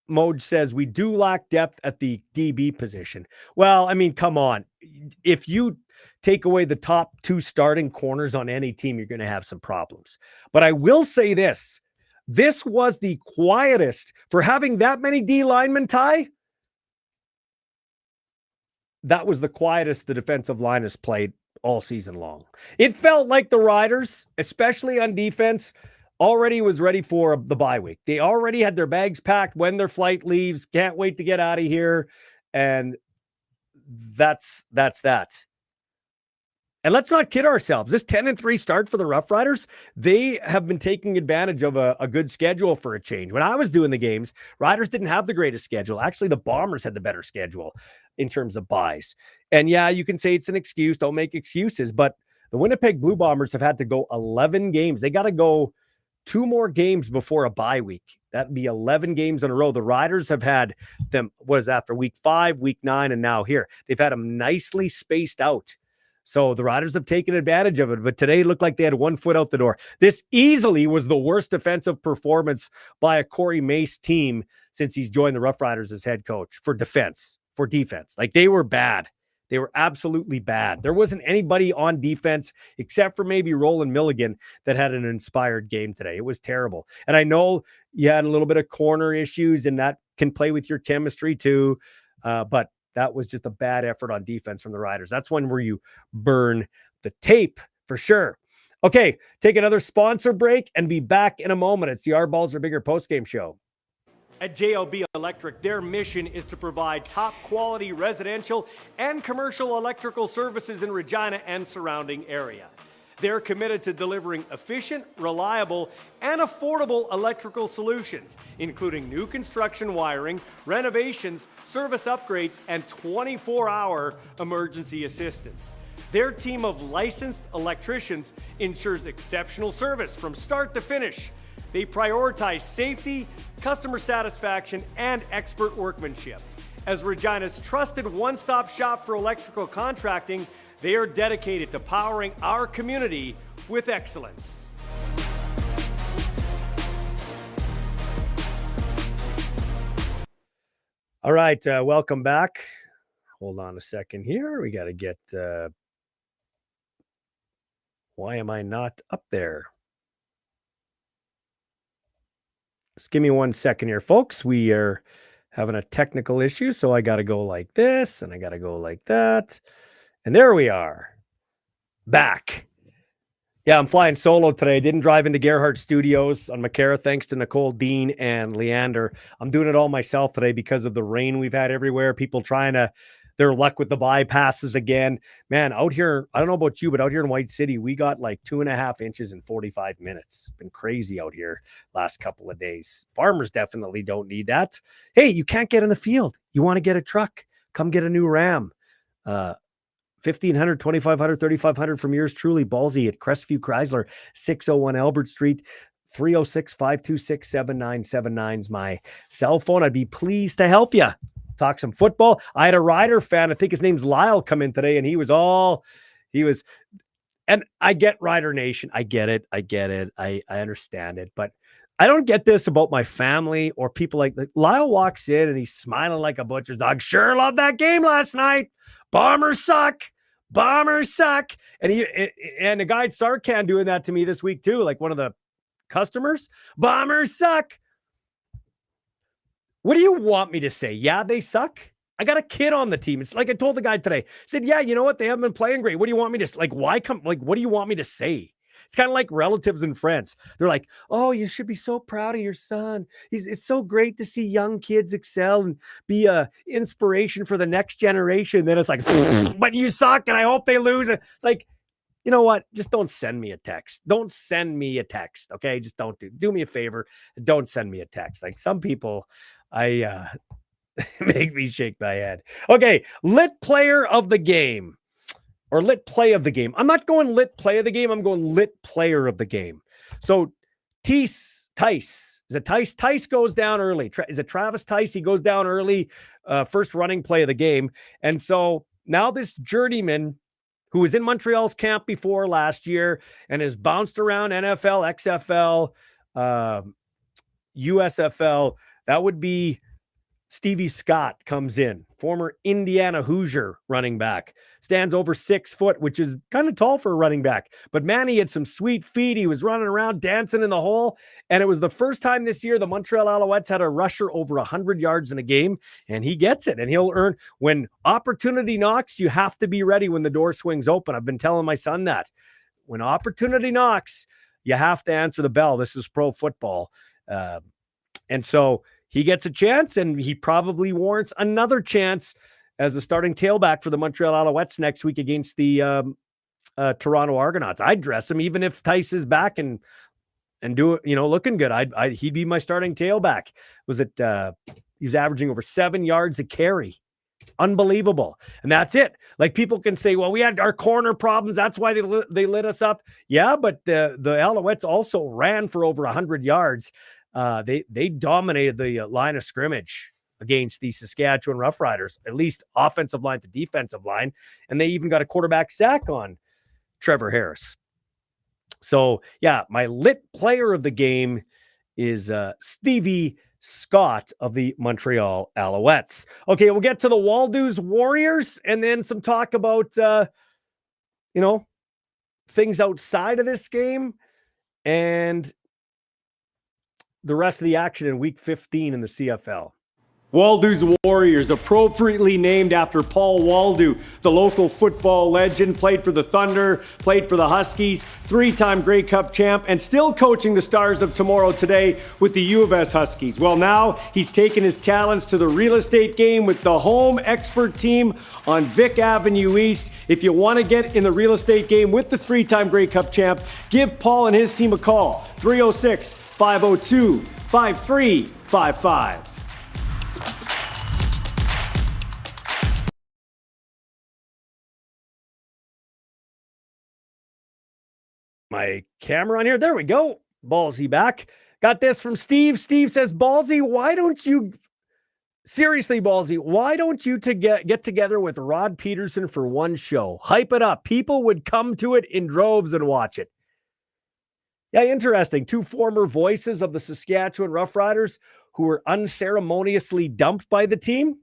S1: Moj says we do lack depth at the DB position. Well, I mean, come on. If you take away the top 2 starting corners on any team, you're going to have some problems. But I will say this. This was the quietest for having that many D linemen, Ty. That was the quietest the defensive line has played all season long. It felt like the Riders, especially on defense, already was ready for the bye week. They already had their bags packed when their flight leaves. Can't wait to get out of here. And that's that. And let's not kid ourselves. This 10-3 start for the Rough Riders, they have been taking advantage of a good schedule for a change. When I was doing the games, Riders didn't have the greatest schedule. Actually, the Bombers had the better schedule in terms of buys. And yeah, you can say it's an excuse. Don't make excuses. But the Winnipeg Blue Bombers have had to go 11 games. They got to go 2 more games before a bye week. That'd be 11 games in a row. The Riders have had them, after week 5, week 9, and now here. They've had them nicely spaced out. So the Riders have taken advantage of it, but today looked like they had 1 foot out the door. This easily was the worst defensive performance by a Corey Mace team since he's joined the Rough Riders as head coach for defense. Like, they were bad. They were absolutely bad. There wasn't anybody on defense except for maybe Roland Milligan that had an inspired game today. It was terrible. And I know you had a little bit of corner issues, and that can play with your chemistry too. But that was just a bad effort on defense from the Riders. That's one where you burn the tape for sure. Okay, take another sponsor break and be back in a moment. It's the Our Balls Are Bigger postgame show. At JLB Electric, their mission is to provide top quality residential and commercial electrical services in Regina and surrounding area. They're committed to delivering efficient, reliable, and affordable electrical solutions, including new construction wiring, renovations, service upgrades, and 24-hour emergency assistance. Their team of licensed electricians ensures exceptional service from start to finish. They prioritize safety, customer satisfaction, and expert workmanship. As Regina's trusted one-stop shop for electrical contracting, they are dedicated to powering our community with excellence. All right, welcome back. Hold on a second here. We got to get... why am I not up there? Just give me 1 second here, folks. We are having a technical issue, so I got to go like this, and I got to go like that. And there we are. Back. Yeah, I'm flying solo today. I didn't drive into Gerhardt Studios on McCara, thanks to Nicole, Dean, and Leander. I'm doing it all myself today because of the rain we've had everywhere. People trying to their luck with the bypasses again. Man, out here, I don't know about you, but out here in White City, we got like 2.5 inches in 45 minutes. It's been crazy out here last couple of days. Farmers definitely don't need that. Hey, you can't get in the field. You want to get a truck? Come get a new Ram. 1,500, 2,500, 3,500 from yours truly, Ballsy at Crestview Chrysler, 601 Albert Street, 306-526-7979 is my cell phone. I'd be pleased to help you. Talk some football. I had a Rider fan, I think his name's Lyle, come in today, and and I get Rider Nation. I get it. I understand it, but I don't get this about my family or people like Lyle walks in and he's smiling like a butcher's dog. Sure loved that game last night. Bombers suck. And the guy at Sarkan doing that to me this week too, like one of the customers. Bombers suck. What do you want me to say? Yeah, they suck. I got a kid on the team. It's like I told the guy today. I said, yeah, you know what? They haven't been playing great. What do you want me to what do you want me to say? It's kind of like relatives and friends. They're like, oh, you should be so proud of your son. It's so great to see young kids excel and be a inspiration for the next generation. Then it's like, but you suck and I hope they lose. It's like, you know what? Just don't send me a text. Don't send me a text. Okay. Just don't do me a favor. Don't send me a text. Like some people, make me shake my head. Okay. Lit player of the game or lit play of the game. I'm not going lit play of the game. I'm going lit player of the game. So Tice, is it Tice? Tice goes down early. Is it Travis Tice? He goes down early, first running play of the game. And so now this journeyman who was in Montreal's camp before last year and has bounced around NFL, XFL, USFL, that would be Stevie Scott comes in, former Indiana Hoosier running back, stands over 6 foot, which is kind of tall for a running back. But man, he had some sweet feet. He was running around dancing in the hole. And it was the first time this year the Montreal Alouettes had a rusher over 100 yards in a game, and he gets it. And he'll earn when opportunity knocks. You have to be ready when the door swings open. I've been telling my son that when opportunity knocks, you have to answer the bell. This is pro football. And so he gets a chance, and he probably warrants another chance as a starting tailback for the Montreal Alouettes next week against the Toronto Argonauts. I'd dress him even if Tice is back and do it, looking good. He'd be my starting tailback. He was averaging over 7 yards a carry. Unbelievable. And that's it. Like, people can say, well, we had our corner problems. That's why they lit us up. Yeah, but the Alouettes also ran for over 100 yards. They dominated the line of scrimmage against the Saskatchewan Roughriders, at least offensive line to defensive line. And they even got a quarterback sack on Trevor Harris. So, yeah, my lit player of the game is Stevie Scott of the Montreal Alouettes. Okay, we'll get to the Waldo's Warriors and then some talk about, things outside of this game and the rest of the action in Week 15 in the CFL. Waldo's Warriors, appropriately named after Paul Waldo, the local football legend, played for the Thunder, played for the Huskies, 3-time Grey Cup champ, and still coaching the Stars of Tomorrow today with the U of S Huskies. Well, now he's taken his talents to the real estate game with the Home Expert team on Vic Avenue East. If you want to get in the real estate game with the 3-time Grey Cup champ, give Paul and his team a call, 306-502-5355. My camera on here. There we go. Ballsy back. Got this from Steve. Steve says, Ballsy, why don't you get together with Rod Peterson for one show? Hype it up. People would come to it in droves and watch it. Yeah, interesting. 2 former voices of the Saskatchewan Roughriders who were unceremoniously dumped by the team.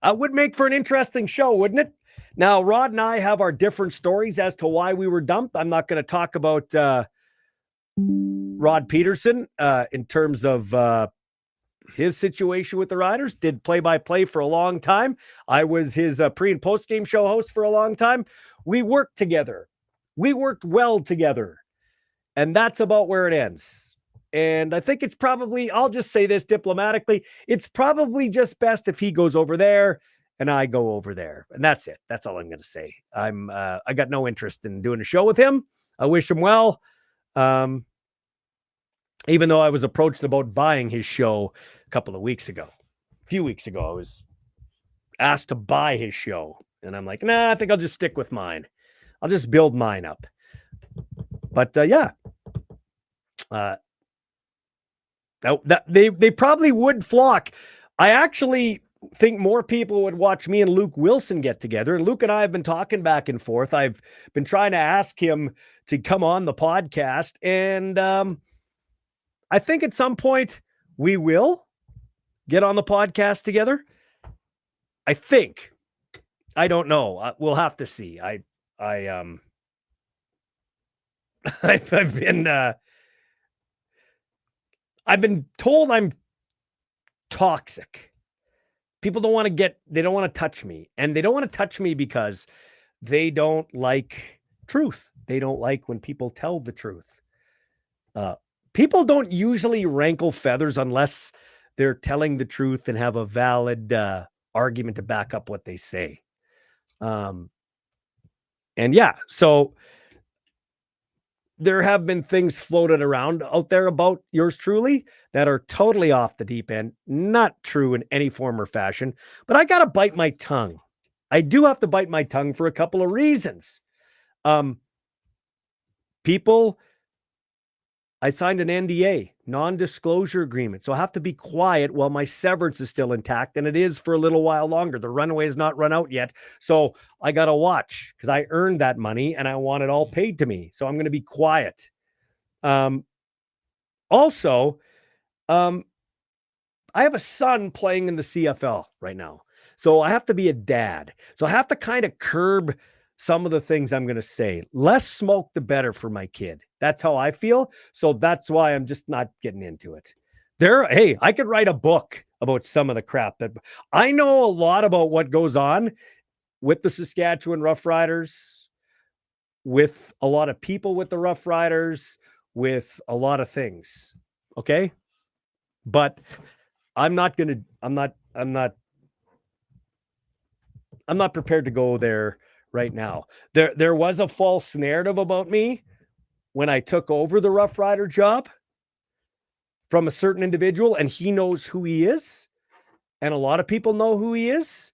S1: Would make for an interesting show, wouldn't it? Now, Rod and I have our different stories as to why we were dumped. I'm not going to talk about Rod Peterson in terms of his situation with the Riders. Did play-by-play for a long time. I was his pre- and post-game show host for a long time. We worked together. We worked well together. And that's about where it ends. And I think it's probably, I'll just say this diplomatically, it's probably just best if he goes over there and I go over there. And that's it. That's all I'm going to say. I got no interest in doing a show with him. I wish him well. Even though I was approached about buying his show a few weeks ago, I was asked to buy his show. And I'm like, nah, I think I'll just stick with mine. I'll just build mine up. But yeah. They probably would flock. I actually think more people would watch me and Luke Wilson get together. And Luke and I have been talking back and forth. I've been trying to ask him to come on the podcast. And I think at some point we will get on the podcast together. I think. I don't know. We'll have to see. I've been told I'm toxic. People don't want to touch me. And they don't want to touch me because they don't like truth. They don't like when people tell the truth. People don't usually rankle feathers unless they're telling the truth and have a valid argument to back up what they say. And yeah, so there have been things floated around out there about yours truly that are totally off the deep end, not true in any form or fashion, but I got to bite my tongue. I do have to bite my tongue for a couple of reasons. I signed an NDA, non-disclosure agreement, so I have to be quiet while my severance is still intact, and it is for a little while longer. The runway has not run out yet, so I got to watch because I earned that money and I want it all paid to me, so I'm going to be quiet. Also, I have a son playing in the CFL right now, so I have to be a dad. So I have to kind of curb some of the things I'm going to say. Less smoke, the better for my kid. That's how I feel. So that's why I'm just not getting into it. Hey, I could write a book about some of the crap that I know a lot about what goes on with the Saskatchewan Roughriders, with a lot of people with the Roughriders, with a lot of things. Okay. But I'm not prepared to go there right now. There was a false narrative about me when I took over the Rough Rider job from a certain individual, and he knows who he is, and a lot of people know who he is,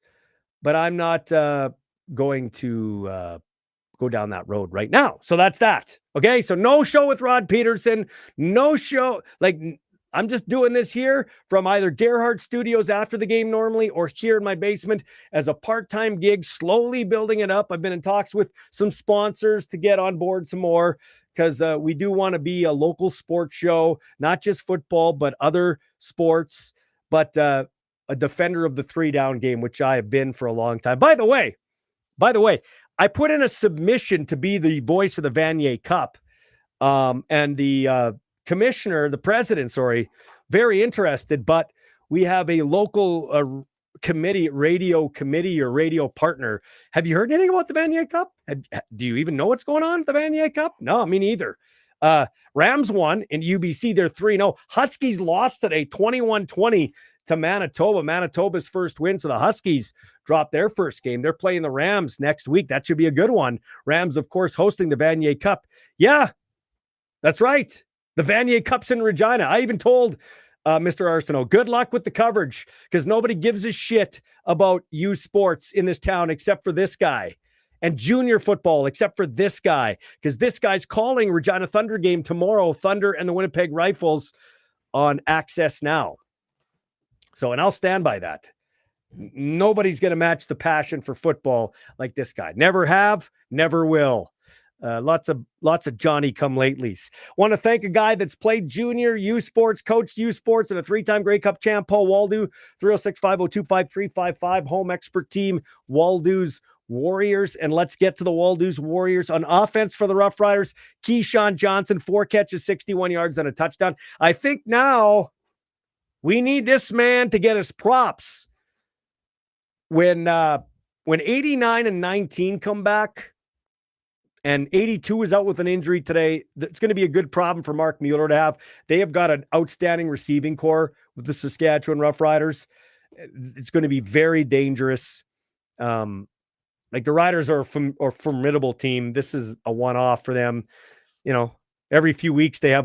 S1: but I'm not going to go down that road right now. So that's that. Okay. So no show with Rod Peterson, no show. Like, I'm just doing this here from either Gerhardt Studios after the game normally, or here in my basement as a part-time gig, slowly building it up. I've been in talks with some sponsors to get on board some more, because we do want to be a local sports show, not just football, but other sports, but a defender of the 3-down game, which I have been for a long time. By the way, I put in a submission to be the voice of the Vanier Cup. And the commissioner, the president, very interested, but we have a local radio partner. Have you heard anything about the Vanier Cup? Do you even know what's going on at the Vanier Cup? No, me neither. Rams won in UBC. They're 3-0. Huskies lost today, 21-20 to Manitoba. Manitoba's first win. So the Huskies dropped their first game. They're playing the Rams next week. That should be a good one. Rams, of course, hosting the Vanier Cup. Yeah, that's right. The Vanier Cup's in Regina. I even told Mr. Arsenault, good luck with the coverage, because nobody gives a shit about youth sports in this town except for this guy, and junior football except for this guy, because this guy's calling Regina Thunder game tomorrow, Thunder and the Winnipeg Rifles on Access Now. So, and I'll stand by that. Nobody's going to match the passion for football like this guy. Never have, never will. Lots of Johnny come latelys. Want to thank a guy that's played junior youth sports, coached youth sports, and a 3-time Grey Cup champ, Paul Waldo. 306-502-5355, home expert team, Waldo's Warriors. And let's get to the Waldo's Warriors. On offense for the Rough Riders, Keyshawn Johnson, 4 catches, 61 yards, and a touchdown. I think now we need this man to get his props. When 89 and 19 come back, and 82 is out with an injury today, it's going to be a good problem for Mark Mueller to have. They have got an outstanding receiving core with the Saskatchewan Rough Riders. It's going to be very dangerous. Like, the Riders are a formidable team. This is a one-off for them. You know, every few weeks they've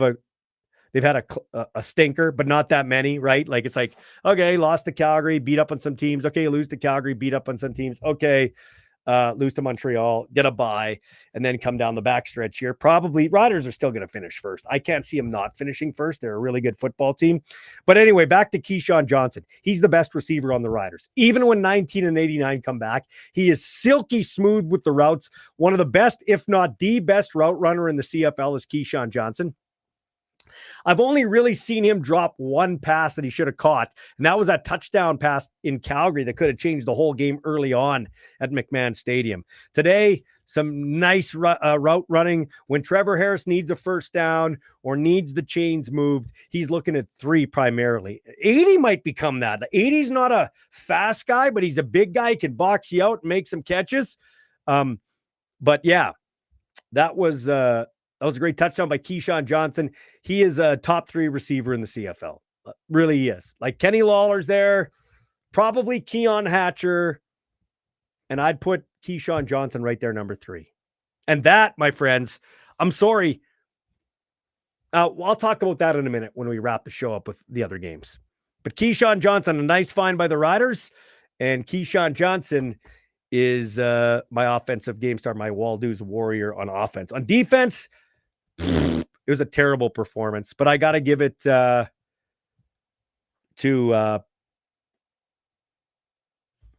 S1: had a stinker, but not that many, right? Like, it's like, okay, lost to Calgary, beat up on some teams. Okay, lose to Calgary, beat up on some teams. Okay, lose to Montreal, get a bye, and then come down the backstretch here. Probably Riders are still going to finish first. I can't see them not finishing first. They're a really good football team. But anyway, back to Keyshawn Johnson. He's the best receiver on the Riders. Even when 19 and 89 come back, he is silky smooth with the routes. One of the best, if not the best route runner in the CFL is Keyshawn Johnson. I've only really seen him drop one pass that he should have caught, and that was that touchdown pass in Calgary that could have changed the whole game early on at McMahon Stadium. Today, some nice route running. When Trevor Harris needs a first down or needs the chains moved, he's looking at 3 primarily. 80 might become that. 80's not a fast guy, but he's a big guy. He can box you out and make some catches. But yeah, that was a great touchdown by Keyshawn Johnson. He is a top 3 receiver in the CFL. Really he is. Like, Kenny Lawler's there, probably Keon Hatcher, and I'd put Keyshawn Johnson right there, number 3. And that, my friends, I'm sorry. I'll talk about that in a minute when we wrap the show up with the other games. But Keyshawn Johnson, a nice find by the Riders, and Keyshawn Johnson is my offensive game star, my Waldo's Warrior on offense. On defense, it was a terrible performance, but I got to give it to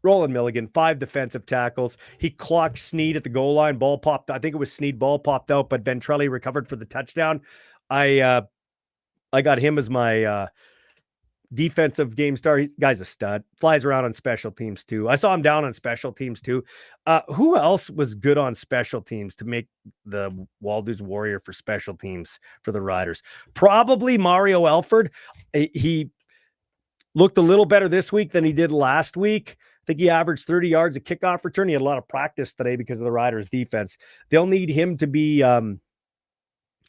S1: Roland Milligan. 5 defensive tackles. He clocked Sneed at the goal line. Ball popped. I think it was Sneed. Ball popped out, but Ventrelli recovered for the touchdown. I got him as my defensive game star. Guy's a stud. Flies around on special teams too. I saw him down on special teams too. Who else was good on special teams to make the Waldo's Warrior for special teams for the Riders? Probably Mario Elford. He looked a little better this week than he did last week. I think he averaged 30 yards a kickoff return. He had a lot of practice today because of the Riders defense. They'll need him to be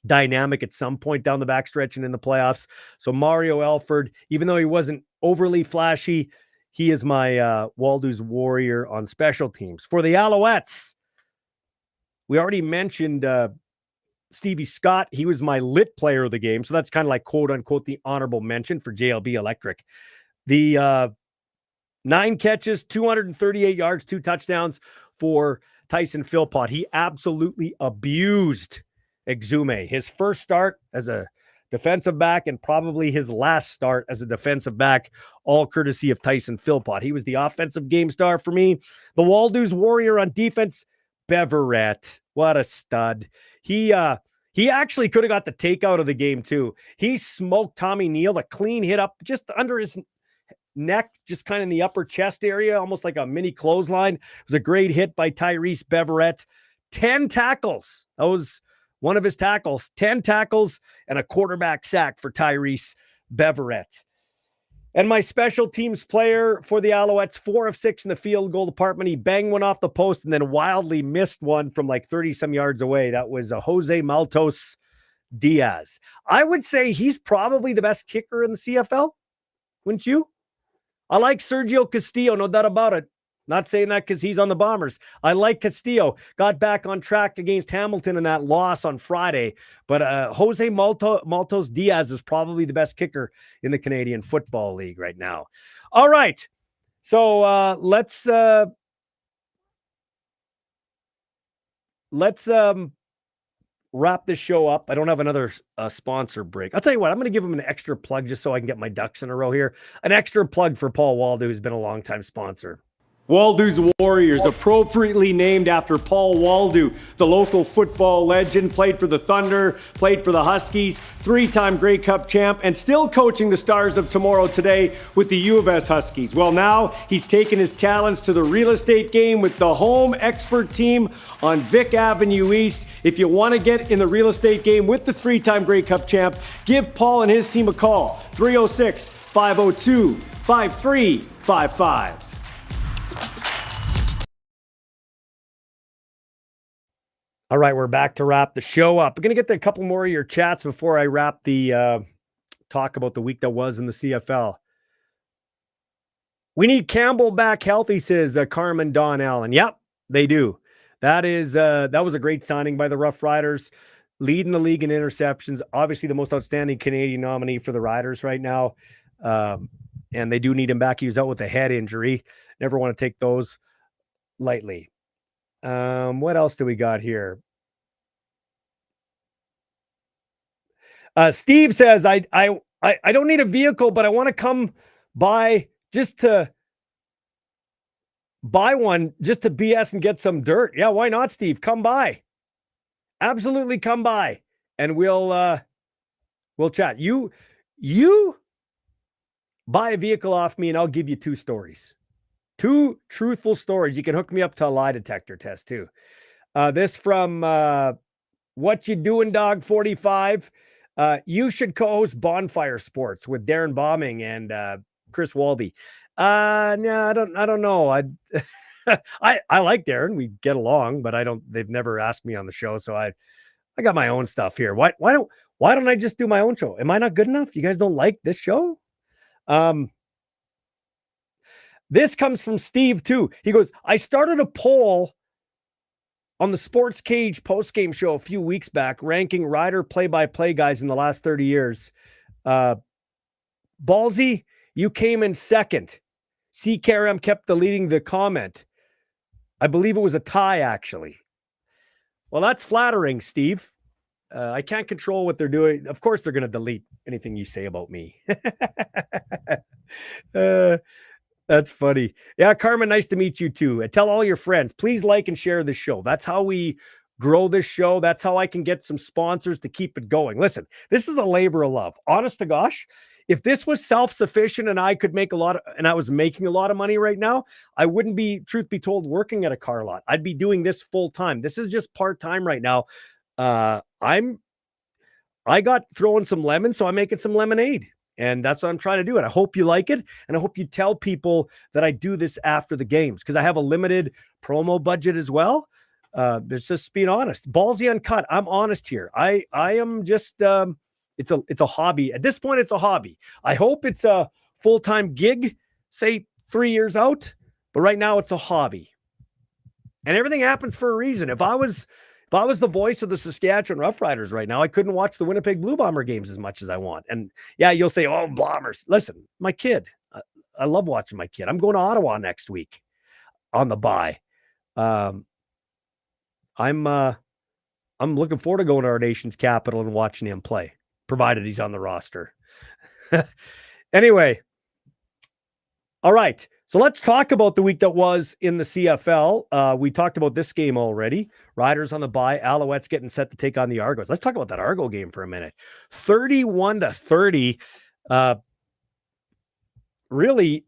S1: dynamic at some point down the backstretch and in the playoffs. So Mario Elford, even though he wasn't overly flashy, he is my Waldo's Warrior on special teams. For the Alouettes, We already mentioned Stevie Scott. He was my lit player of the game. So that's kind of like quote unquote the honorable mention for JLB Electric. The 9 catches, 238 yards, 2 touchdowns for Tyson Philpott. He absolutely abused Exume. His first start as a defensive back and probably his last start as a defensive back, all courtesy of Tyson Philpott. He was the offensive game star for me. The Waldo's warrior on defense, Beverett. What a stud. He actually could have got the takeout of the game too. He smoked Tommy Neal, a clean hit up just under his neck, just kind of in the upper chest area, almost like a mini clothesline. It was a great hit by Tyrese Beverett. 10 tackles. That was one of his tackles. 10 tackles and a quarterback sack for Tyrese Beverett. And my special teams player for the Alouettes, 4 of 6 in the field goal department. He banged one off the post and then wildly missed one from like 30-some yards away. That was Jose Maltos Diaz. I would say he's probably the best kicker in the CFL. Wouldn't you? I like Sergio Castillo, no doubt about it. Not saying that because he's on the Bombers. I like Castillo. Got back on track against Hamilton in that loss on Friday. But Jose Maltos Diaz is probably the best kicker in the Canadian Football League right now. All right. So let's wrap this show up. I don't have another sponsor break. I'll tell you what, I'm going to give him an extra plug just so I can get my ducks in a row here. An extra plug for Paul Waldo, who's been a longtime sponsor. Waldo's Warriors, appropriately named after Paul Waldo, the local football legend, played for the Thunder, played for the Huskies, 3-time Grey Cup champ, and still coaching the Stars of Tomorrow today with the U of S Huskies. Well, now he's taken his talents to the real estate game with the home expert team on Vic Avenue East. If you want to get in the real estate game with the 3-time Grey Cup champ, give Paul and his team a call, 306-502-5355. All right, we're back to wrap the show up. We're going to get to a couple more of your chats before I wrap the talk about the week that was in the CFL. We need Campbell back healthy, says Carmen Don Allen. Yep, they do. That was a great signing by the Rough Riders, leading the league in interceptions. Obviously, the most outstanding Canadian nominee for the Riders right now. And they do need him back. He was out with a head injury. Never want to take those lightly. What else do we got here? Steve says, I don't need a vehicle, but I want to come by just to buy one, just to BS and get some dirt. Yeah, why not, Steve? Come by. Absolutely come by. And we'll chat. You buy a vehicle off me and I'll give you 2 stories. 2 truthful stories. You can hook me up to a lie detector test too. This from What You Doing Dog 45. You should co-host Bonfire Sports with Darren Bombing and Chris Walby. No, I don't know. I like Darren. We get along, but they've never asked me on the show. So I got my own stuff here. Why don't I just do my own show? Am I not good enough? You guys don't like this show? This comes from Steve too. He goes, I started a poll on the Sports Cage postgame show a few weeks back, ranking Rider play-by-play guys in the last 30 years. Ballsy, you came in second. CKRM kept leading the comment. I believe it was a tie, actually. Well, that's flattering, Steve. I can't control what they're doing. Of course, they're going to delete anything you say about me. That's funny. Yeah, Carmen, nice to meet you too. Tell all your friends, please like and share this show. That's how we grow this show. That's how I can get some sponsors to keep it going. Listen, this is a labor of love. Honest to gosh, if this was self-sufficient and I could make and I was making a lot of money right now, I wouldn't be, truth be told, working at a car lot. I'd be doing this full time. This is just part-time right now. I got throwing some lemons, so I'm making some lemonade. And that's what I'm trying to do. And I hope you like it. And I hope you tell people that I do this after the games because I have a limited promo budget as well. There's just being honest. Ballsy Uncut. I'm honest here. I am just, it's a hobby. At this point, it's a hobby. I hope it's a full-time gig, say 3 years out. But right now it's a hobby. And everything happens for a reason. If I was If I was the voice of the Saskatchewan Roughriders right now, I couldn't watch the Winnipeg Blue Bomber games as much as I want. And yeah, you'll say, oh, Bombers. Listen, my kid. I love watching my kid. I'm going to Ottawa next week on the bye. I'm looking forward to going to our nation's capital and watching him play, provided he's on the roster. Anyway, all right. So let's talk about the week that was in the CFL. We talked about this game already. Riders on the bye, Alouettes getting set to take on the Argos. Let's talk about that Argo game for a minute. 31-30. Really,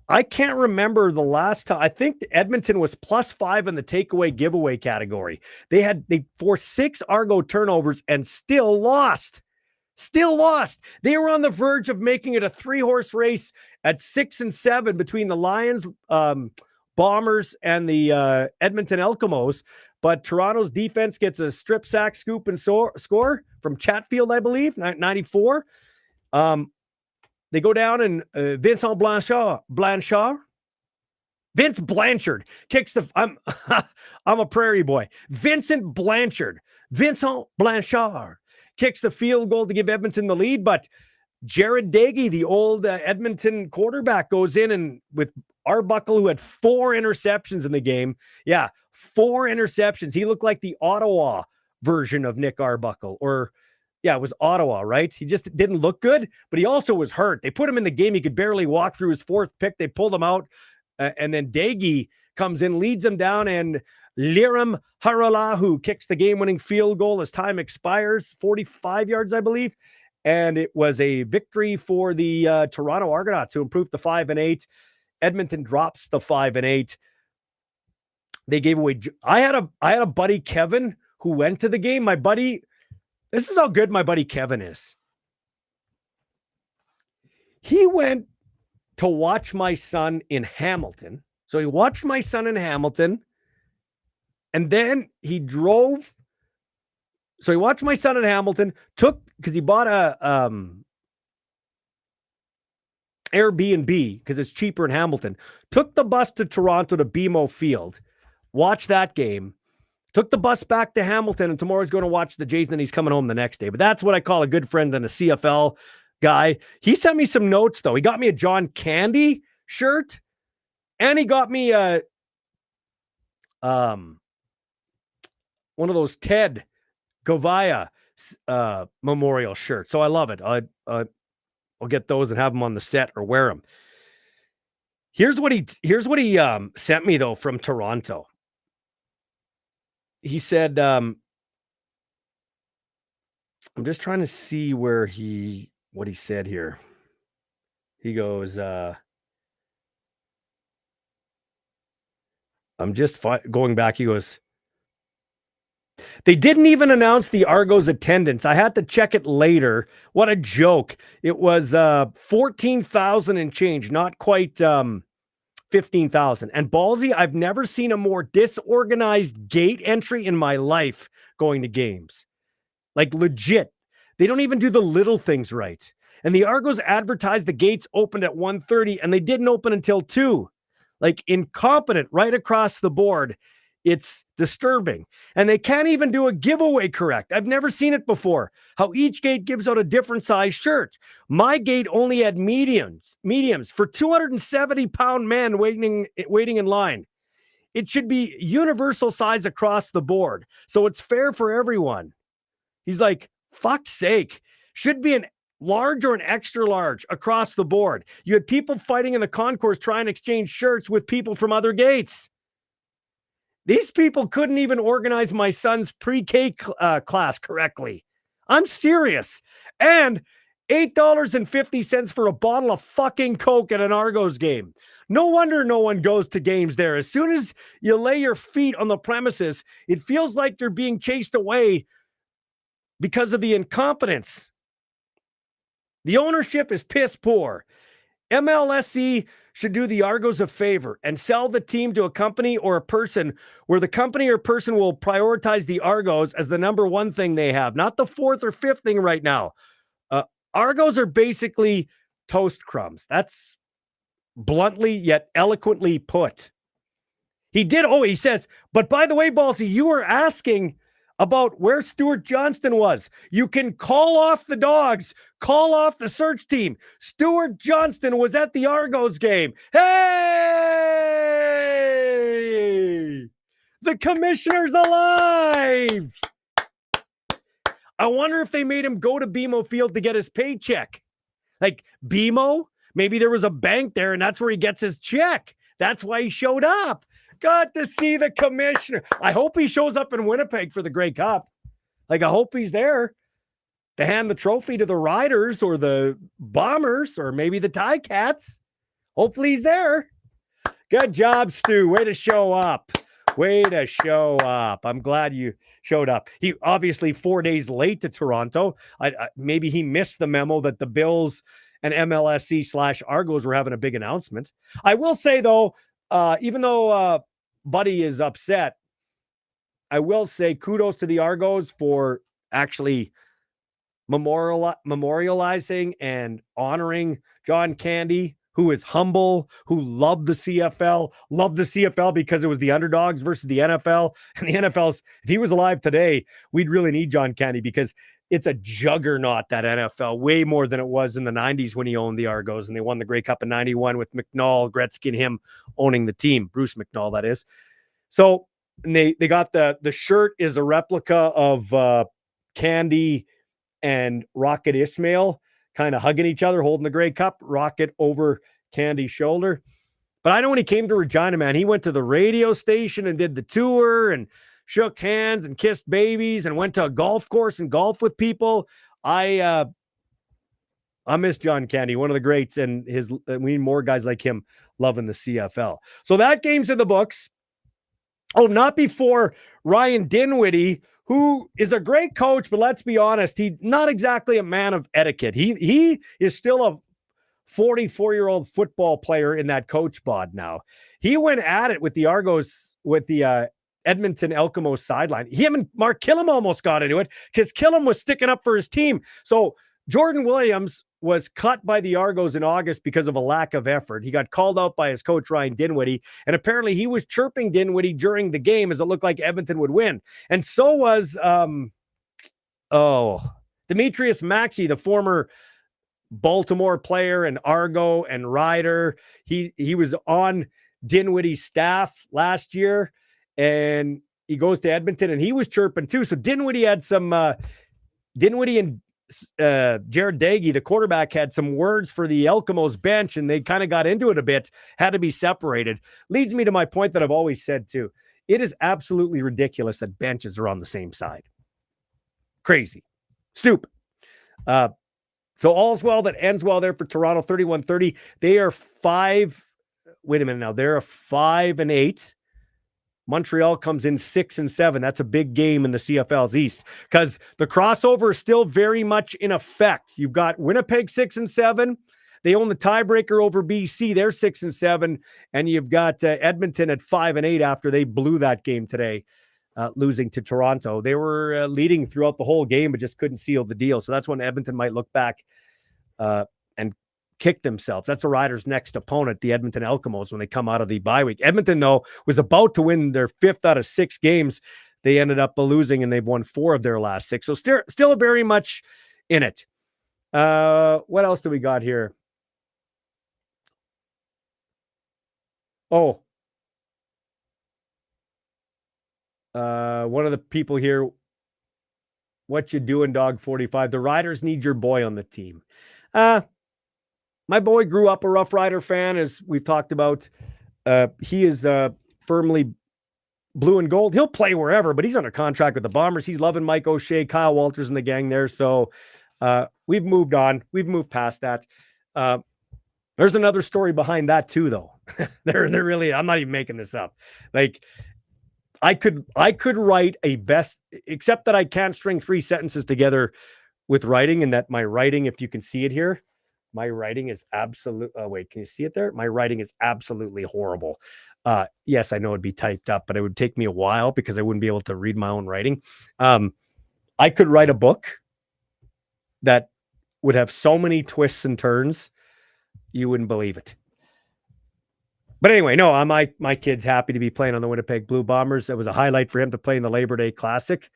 S1: I can't remember the last time. I think Edmonton was +5 in the takeaway giveaway category. They forced 6 Argo turnovers and still lost. They were on the verge of making it a 3-horse race at 6 and 7 between the Lions, Bombers, and the Edmonton Elkamos. But Toronto's defense gets a strip sack, scoop, and score from Chatfield, I believe, 94. They go down and Vince Blanchard kicks the. I'm a prairie boy. Vincent Blanchard kicks the field goal to give Edmonton the lead, but Jared Dagey, the old Edmonton quarterback, goes in and with Arbuckle, who had 4 interceptions in the game. Yeah, 4 interceptions. He looked like the Ottawa version of Nick Arbuckle, or yeah, it was Ottawa, right? He just didn't look good, but he also was hurt. They put him in the game. He could barely walk through his 4th pick. They pulled him out, and then Dagey comes in, leads him down, and Liram Haralahu kicks the game-winning field goal as time expires, 45 yards, I believe. And it was a victory for the Toronto Argonauts, who improved to 5-8. Edmonton drops the 5-8. They gave away. I had a buddy, Kevin, who went to the game. My buddy, this is how good my buddy Kevin is. He went to watch my son in Hamilton. So he watched my son in Hamilton, and then he drove. So he watched my son in Hamilton, because he bought a Airbnb because it's cheaper in Hamilton, took the bus to Toronto to BMO Field, watched that game, took the bus back to Hamilton, and tomorrow he's going to watch the Jays, and then he's coming home the next day. But that's what I call a good friend and a CFL guy. He sent me some notes, though. He got me a John Candy shirt, and he got me a one of those Ted Govaya memorial shirts. So I love it. I'll get those and have them on the set or wear them. Here's what he sent me, though, from Toronto. He said, I'm just trying to see what he said here. He goes, I'm just going back. He goes, they didn't even announce the Argos attendance. I had to check it later. What a joke. It was 14,000 and change, not quite 15,000. And Ballsy, I've never seen a more disorganized gate entry in my life going to games. Like, legit. They don't even do the little things right. And the Argos advertised the gates opened at 1:30, and they didn't open until 2. Like, incompetent right across the board. It's disturbing. And they can't even do a giveaway correct. I've never seen it before. How each gate gives out a different size shirt. My gate only had mediums for 270-pound men waiting in line. It should be universal size across the board, so it's fair for everyone. He's like, fuck's sake. Should be an large or an extra large across the board. You had people fighting in the concourse trying to exchange shirts with people from other gates. These people couldn't even organize my son's pre-K class correctly. I'm serious. And $8.50 for a bottle of fucking Coke at an Argos game. No wonder no one goes to games there. As soon as you lay your feet on the premises, it feels like you're being chased away because of the incompetence. The ownership is piss poor. MLSE should do the Argos a favor and sell the team to a company or a person where the company or person will prioritize the Argos as the number one thing they have, not the 4th or 5th thing right now. Argos are basically toast crumbs. That's bluntly yet eloquently put. He says, but by the way, Ballsy, you were asking about where Stuart Johnston was. You can call off the dogs, call off the search team. Stuart Johnston was at the Argos game. Hey! The commissioner's alive! I wonder if they made him go to BMO Field to get his paycheck. Like, BMO? Maybe there was a bank there and that's where he gets his check. That's why he showed up. Got to see the commissioner. I hope he shows up in Winnipeg for the Grey Cup. Like, I hope he's there to hand the trophy to the Riders or the Bombers or maybe the Ticats. Hopefully he's there. Good job, Stu. Way to show up. Way to show up. I'm glad you showed up. He obviously 4 days late to Toronto. Maybe he missed the memo that the Bills and MLSC/Argos were having a big announcement. I will say, though, even though Buddy is upset, I will say kudos to the Argos for actually memorializing and honoring John Candy, who is humble, who loved the CFL because it was the underdogs versus the NFL. And the NFL's, if he was alive today, we'd really need John Candy because it's a juggernaut, that NFL, way more than it was in the 90s when he owned the Argos and they won the Grey Cup in 91 with McNall, Gretzky, and him owning the team. Bruce McNall, that is. So they got the shirt is a replica of Candy and Rocket Ismail kind of hugging each other, holding the Grey Cup, Rocket over Candy's shoulder. But I know when he came to Regina, man, he went to the radio station and did the tour and shook hands and kissed babies and went to a golf course and golf with people. I miss John Candy, one of the greats, and we need more guys like him loving the CFL. So that game's in the books. Oh, not before Ryan Dinwiddie, who is a great coach, but let's be honest, he's not exactly a man of etiquette. He is still a 44-year-old football player in that coach bod now. He went at it with the Argos, with the Edmonton Elkimo sideline. Him and Mark Killam almost got into it because Killam was sticking up for his team. So Jordan Williams was cut by the Argos in August because of a lack of effort. He got called out by his coach, Ryan Dinwiddie, and apparently he was chirping Dinwiddie during the game as it looked like Edmonton would win. And so was Demetrius Maxey, the former Baltimore player and Argo and Rider. He was on Dinwiddie's staff last year, and he goes to Edmonton, and he was chirping too. So Dinwiddie had some Dinwiddie and Jared Dagey, the quarterback, had some words for the Elkimo's bench, and they kind of got into it a bit, had to be separated. Leads me to my point that I've always said too. It is absolutely ridiculous that benches are on the same side. Crazy. Stupid. So all's well that ends well there for Toronto, 31-30. They are 5-8. Montreal comes in 6-7. That's a big game in the CFL's East because the crossover is still very much in effect. You've got Winnipeg 6-7. They own the tiebreaker over BC. They're 6-7. And you've got Edmonton at 5-8 after they blew that game today, losing to Toronto. They were leading throughout the whole game, but just couldn't seal the deal. So that's when Edmonton might look back and kick themselves. That's the Riders' next opponent, the Edmonton Elkimos, when they come out of the bye week. Edmonton, though, was about to win their 5th out of 6 games. They ended up losing, and they've won 4 of their last 6. So still very much in it. What else do we got here? Oh. One of the people here, what you doing, Dog 45? The Riders need your boy on the team. My boy grew up a Rough Rider fan, as we've talked about. He is firmly blue and gold. He'll play wherever, but he's under contract with the Bombers. He's loving Mike O'Shea, Kyle Walters, and the gang there. So we've moved on. We've moved past that. There's another story behind that too, though. They're really, I'm not even making this up. Like, I could write a best, except that I can't string 3 sentences together with writing, and that my writing, if you can see it here, my writing is absolute. Wait, can you see it there? My writing is absolutely horrible. Yes, I know it'd be typed up, but it would take me a while because I wouldn't be able to read my own writing. I could write a book that would have so many twists and turns, you wouldn't believe it. But anyway, no, my kid's happy to be playing on the Winnipeg Blue Bombers. It was a highlight for him to play in the Labor Day Classic.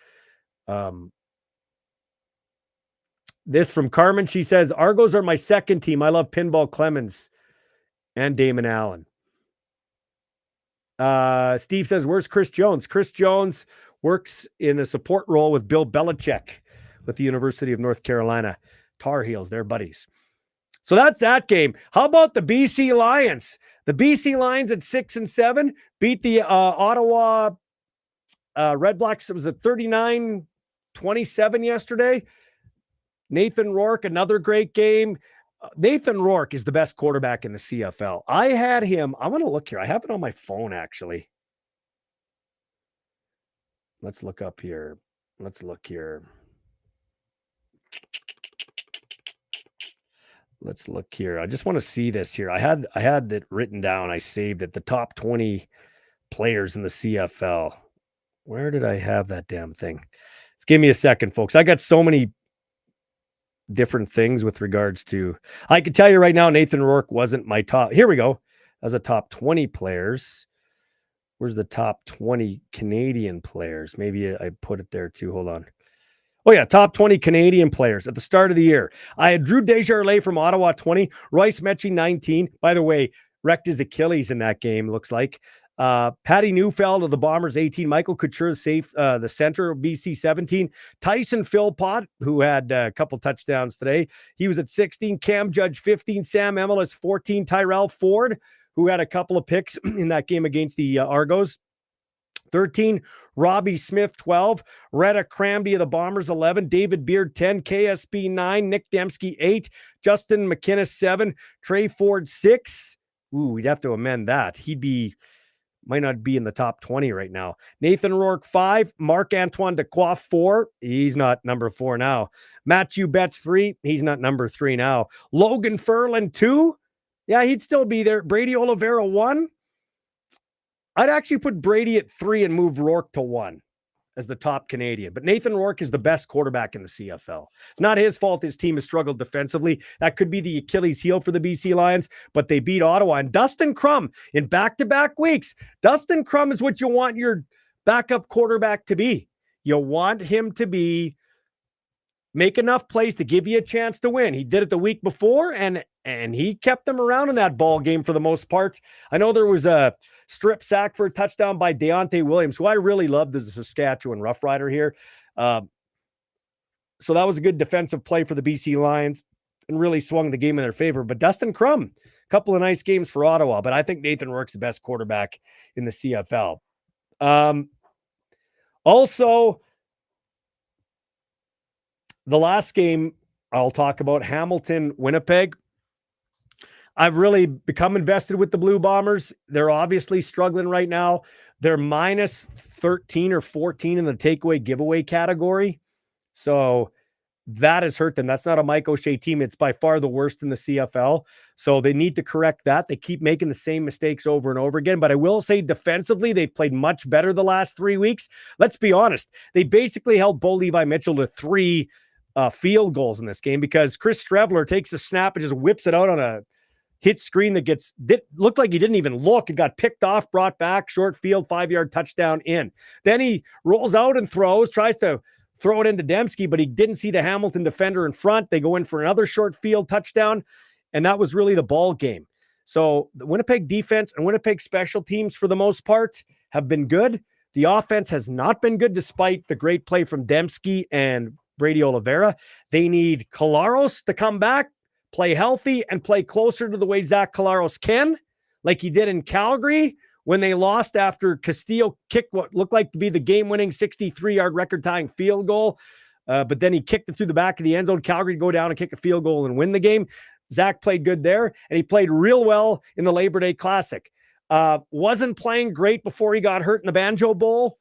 S1: This from Carmen. She says, Argos are my second team. I love Pinball Clemens and Damon Allen. Steve says, where's Chris Jones? Chris Jones works in a support role with Bill Belichick with the University of North Carolina. Tar Heels, they're buddies. So that's that game. How about the BC Lions? The BC Lions at 6-7 beat the Ottawa Red Blacks. It was a 39-27 yesterday. Nathan Rourke, another great game. Nathan Rourke is the best quarterback in the CFL. I had him. I'm going to look here. I have it on my phone, actually. Let's look up here. Let's look here. Let's look here. I just want to see this here. I had it written down. I saved it. The top 20 players in the CFL. Where did I have that damn thing? Just give me a second, folks. I got so many different things with regards to, I can tell you right now, Nathan Rourke wasn't my top. Here we go. As a top 20 players. Where's the top 20 Canadian players? Maybe I put it there too. Hold on. Oh yeah. Top 20 Canadian players at the start of the year. I had Drew Desjardins from Ottawa 20, Royce Metchie 19. By the way, wrecked his Achilles in that game. Looks like Patty Neufeld of the Bombers 18, Michael Couture, the center of BC 17, Tyson Philpott, who had a couple touchdowns today. He was at 16, Cam Judge 15, Sam Emilus 14, Tyrell Ford, who had a couple of picks in that game against the Argos 13, Robbie Smith 12, Retta Cramby of the Bombers 11, David Beard 10, KSB 9, Nick Dembski 8, Justin McInnes 7, Trey Ford 6. Ooh, we'd have to amend that. Might not be in the top 20 right now. Nathan Rourke 5, Marc-Antoine Dequoy 4. He's not number 4 now. Matthew Betts 3. He's not number 3 now. Logan Ferland 2. Yeah, he'd still be there. Brady Oliveira 1. I'd actually put Brady at 3 and move Rourke to 1 as the top Canadian. But Nathan Rourke is the best quarterback in the CFL. It's not his fault his team has struggled defensively. That could be the Achilles heel for the BC Lions, but they beat Ottawa. And Dustin Crum in back-to-back weeks. Dustin Crum is what you want your backup quarterback to be. You want him to make enough plays to give you a chance to win. He did it the week before, and he kept them around in that ball game for the most part. I know there was a strip sack for a touchdown by Deontay Williams, who I really loved as a Saskatchewan Rough Rider here. So that was a good defensive play for the BC Lions and really swung the game in their favor. But Dustin Crum, a couple of nice games for Ottawa, but I think Nathan Rourke's the best quarterback in the CFL. Also, the last game I'll talk about, Hamilton-Winnipeg. I've really become invested with the Blue Bombers. They're obviously struggling right now. They're minus 13 or 14 in the takeaway giveaway category. So that has hurt them. That's not a Mike O'Shea team. It's by far the worst in the CFL. So they need to correct that. They keep making the same mistakes over and over again. But I will say defensively, they've played much better the last 3 weeks. Let's be honest. They basically held Bo Levi Mitchell to 3 field goals in this game because Chris Strevler takes a snap and just whips it out on a hit screen that looked like he didn't even look. It got picked off, brought back, short field, 5-yard touchdown in. Then he rolls out and tries to throw it into Dembski, but he didn't see the Hamilton defender in front. They go in for another short field touchdown, and that was really the ball game. So the Winnipeg defense and Winnipeg special teams, for the most part, have been good. The offense has not been good despite the great play from Dembski and Brady Oliveira. They need Collaros to come back, play healthy, and play closer to the way Zach Collaros can, like he did in Calgary when they lost after Castillo kicked what looked like to be the game-winning 63-yard record-tying field goal. But then he kicked it through the back of the end zone. Calgary to go down and kick a field goal and win the game. Zach played good there, and he played real well in the Labor Day Classic. Wasn't playing great before he got hurt in the Banjo Bowl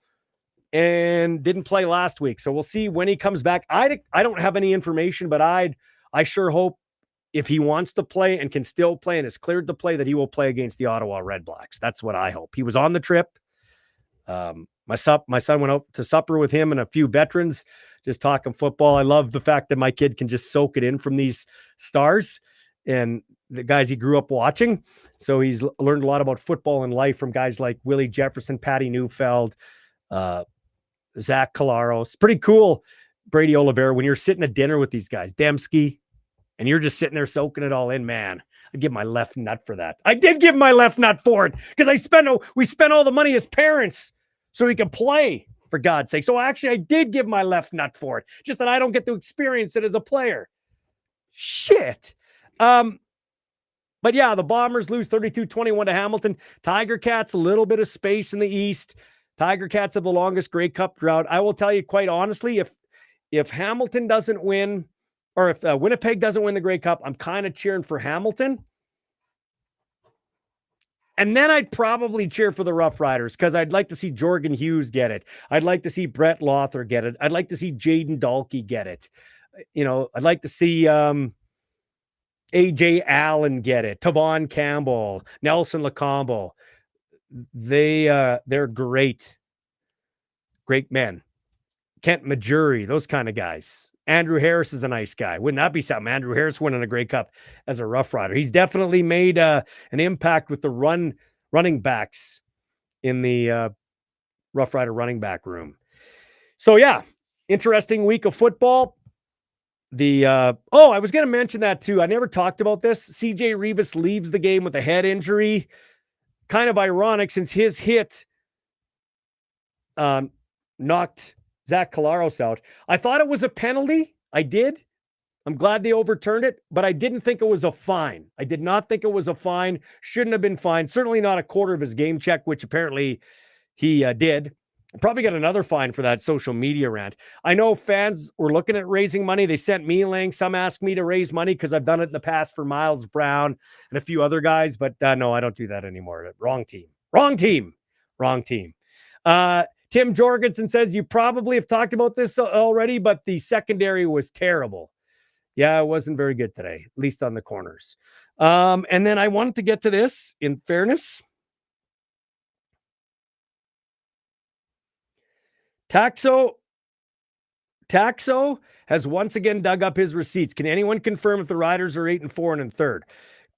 S1: and didn't play last week. So we'll see when he comes back. I don't have any information, but I sure hope if he wants to play and can still play and is cleared to play, that he will play against the Ottawa Red Blacks. That's what I hope. He was on the trip. My son went out to supper with him and a few veterans, just talking football. I love the fact that my kid can just soak it in from these stars and the guys he grew up watching. So he's learned a lot about football and life from guys like Willie Jefferson, Patty Neufeld, Zach Collaros. Pretty cool, Brady Oliveira, when you're sitting at dinner with these guys, Dembski, and you're just sitting there soaking it all in, man. I'd give my left nut for that. I did give my left nut for it because we spent all the money as parents so he could play, for God's sake. So actually, I did give my left nut for it, just that I don't get to experience it as a player. Shit. But yeah, the Bombers lose 32-21 to Hamilton. Tiger Cats, a little bit of space in the East. Tiger Cats have the longest Grey Cup drought. I will tell you quite honestly, if Hamilton doesn't win, or if Winnipeg doesn't win the Grey Cup, I'm kind of cheering for Hamilton. And then I'd probably cheer for the Rough Riders because I'd like to see Jorgen Hughes get it. I'd like to see Brett Lothar get it. I'd like to see Jaden Dahlke get it. I'd like to see AJ Allen get it. Tavon Campbell, Nelson Lacombe. They're great. Great men. Kent Majuri, those kind of guys. Andrew Harris is a nice guy. Wouldn't that be something? Andrew Harris winning a Grey Cup as a Rough Rider. He's definitely made an impact with the running backs in the Rough Rider running back room. So yeah, interesting week of football. I was going to mention that too. I never talked about this. CJ Rivas leaves the game with a head injury. Kind of ironic since his hit knocked Zach Collaros out. I thought it was a penalty. I did. I'm glad they overturned it, but I didn't think it was a fine. I did not think it was a fine. Shouldn't have been fined. Certainly not a quarter of his game check, which apparently he did. Probably got another fine for that social media rant. I know fans were looking at raising money. They sent me links. Some asked me to raise money because I've done it in the past for Miles Brown and a few other guys, but no, I don't do that anymore. Wrong team. Tim Jorgensen says, you probably have talked about this already, but the secondary was terrible. Yeah, it wasn't very good today, at least on the corners. And then I wanted to get to this, in fairness. Taxo has once again dug up his receipts. Can anyone confirm if the Riders are 8-4 and in third?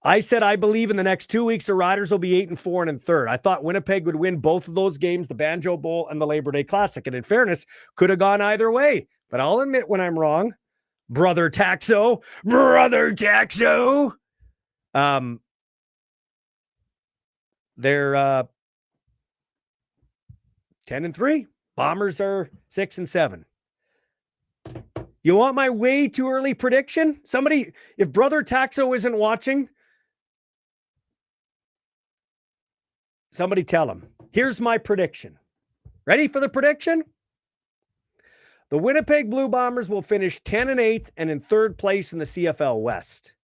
S1: I said I believe in the next 2 weeks the Riders will be 8-4 and in third. I thought Winnipeg would win both of those games, the Banjo Bowl and the Labor Day Classic. And in fairness, could have gone either way. But I'll admit when I'm wrong. Brother Taxo. They're 10-3. Bombers are 6-7. You want my way too early prediction? Somebody, if Brother Taxo isn't watching, somebody tell him. Here's my prediction. Ready for the prediction? The Winnipeg Blue Bombers will finish 10-8 and in third place in the CFL West.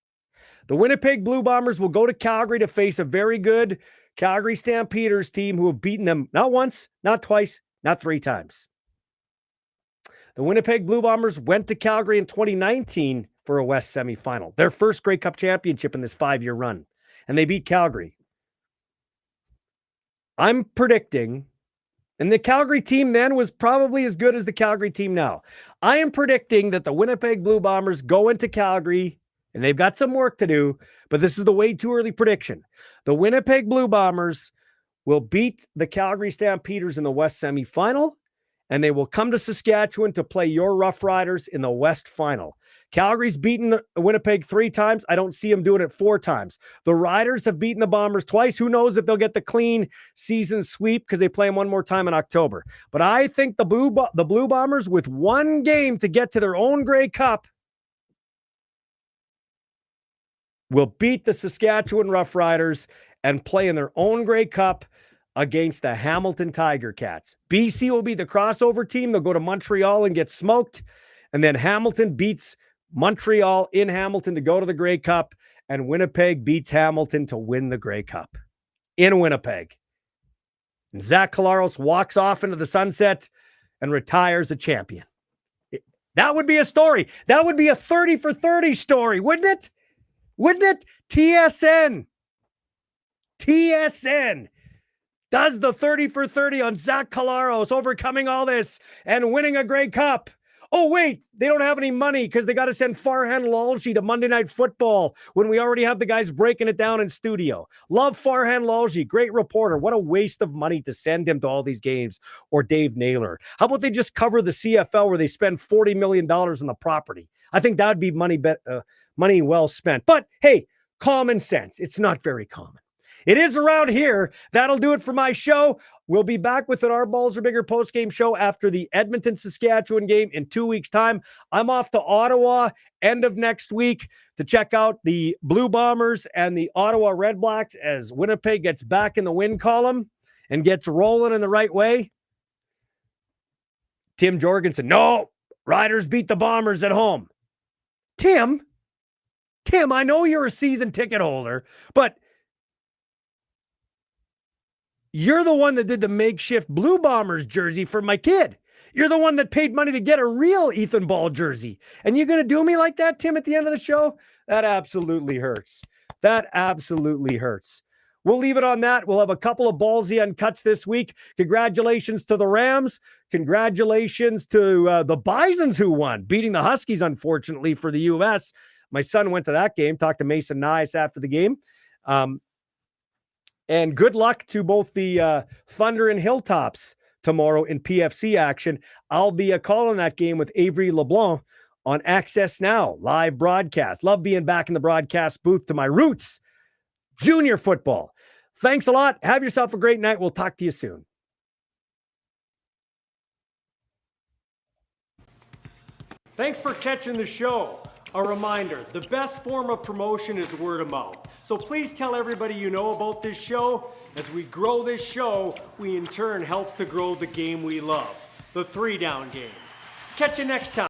S1: The Winnipeg Blue Bombers will go to Calgary to face a very good Calgary Stampeders team who have beaten them not once, not twice, not 3 times. The Winnipeg Blue Bombers went to Calgary in 2019 for a West semifinal, their first Grey Cup championship in this 5-year run, and they beat Calgary. I'm predicting, and the Calgary team then was probably as good as the Calgary team now. I am predicting that the Winnipeg Blue Bombers go into Calgary, and they've got some work to do, but this is the way too early prediction. The Winnipeg Blue Bombers will beat the Calgary Stampeders in the West semifinal, and they will come to Saskatchewan to play your Rough Riders in the West final. Calgary's beaten Winnipeg 3 times. I don't see them doing it 4 times. The Riders have beaten the Bombers twice. Who knows if they'll get the clean season sweep because they play them one more time in October. But I think the Blue Bombers, with 1 game to get to their own Grey Cup, will beat the Saskatchewan Rough Riders and play in their own Grey Cup against the Hamilton Tiger Cats. BC will be the crossover team. They'll go to Montreal and get smoked. And then Hamilton beats Montreal in Hamilton to go to the Grey Cup. And Winnipeg beats Hamilton to win the Grey Cup in Winnipeg. And Zach Collaros walks off into the sunset and retires a champion. That would be a story. That would be a 30 for 30 story, wouldn't it? Wouldn't it? TSN does the 30 for 30 on Zach Collaros overcoming all this and winning a Grey Cup Oh, wait, they don't have any money because they got to send Farhan Lalji to Monday Night Football when we already have the guys breaking it down in studio. Love Farhan Lalji, great reporter. What a waste of money to send him to all these games, or Dave Naylor. How about they just cover the CFL where they spend $40 million on the property? I think that would be money well spent. But hey, common sense. It's not very common. It is around here. That'll do it for my show. We'll be back with an Our Balls Are Bigger post-game show after the Edmonton-Saskatchewan game in 2 weeks' time. I'm off to Ottawa end of next week to check out the Blue Bombers and the Ottawa Red Blacks as Winnipeg gets back in the win column and gets rolling in the right way. Tim Jorgensen, no, Riders beat the Bombers at home. Tim, I know you're a season ticket holder, but you're the one that did the makeshift Blue Bombers jersey for my kid. You're the one that paid money to get a real Ethan Ball jersey. And you're going to do me like that, Tim, at the end of the show? That absolutely hurts. That absolutely hurts. We'll leave it on that. We'll have a couple of Ballsy Uncuts this week. Congratulations to the Rams. Congratulations to the Bisons who won, beating the Huskies, unfortunately, for the U.S. My son went to that game, talked to Mason Nice after the game. And good luck to both the Thunder and Hilltops tomorrow in PFC action. I'll be calling that game with Avery LeBlanc on Access Now, live broadcast. Love being back in the broadcast booth to my roots, junior football. Thanks a lot. Have yourself a great night. We'll talk to you soon. Thanks for catching the show. A reminder, the best form of promotion is word of mouth. So please tell everybody you know about this show. As we grow this show, we in turn help to grow the game we love, the 3-down game. Catch you next time.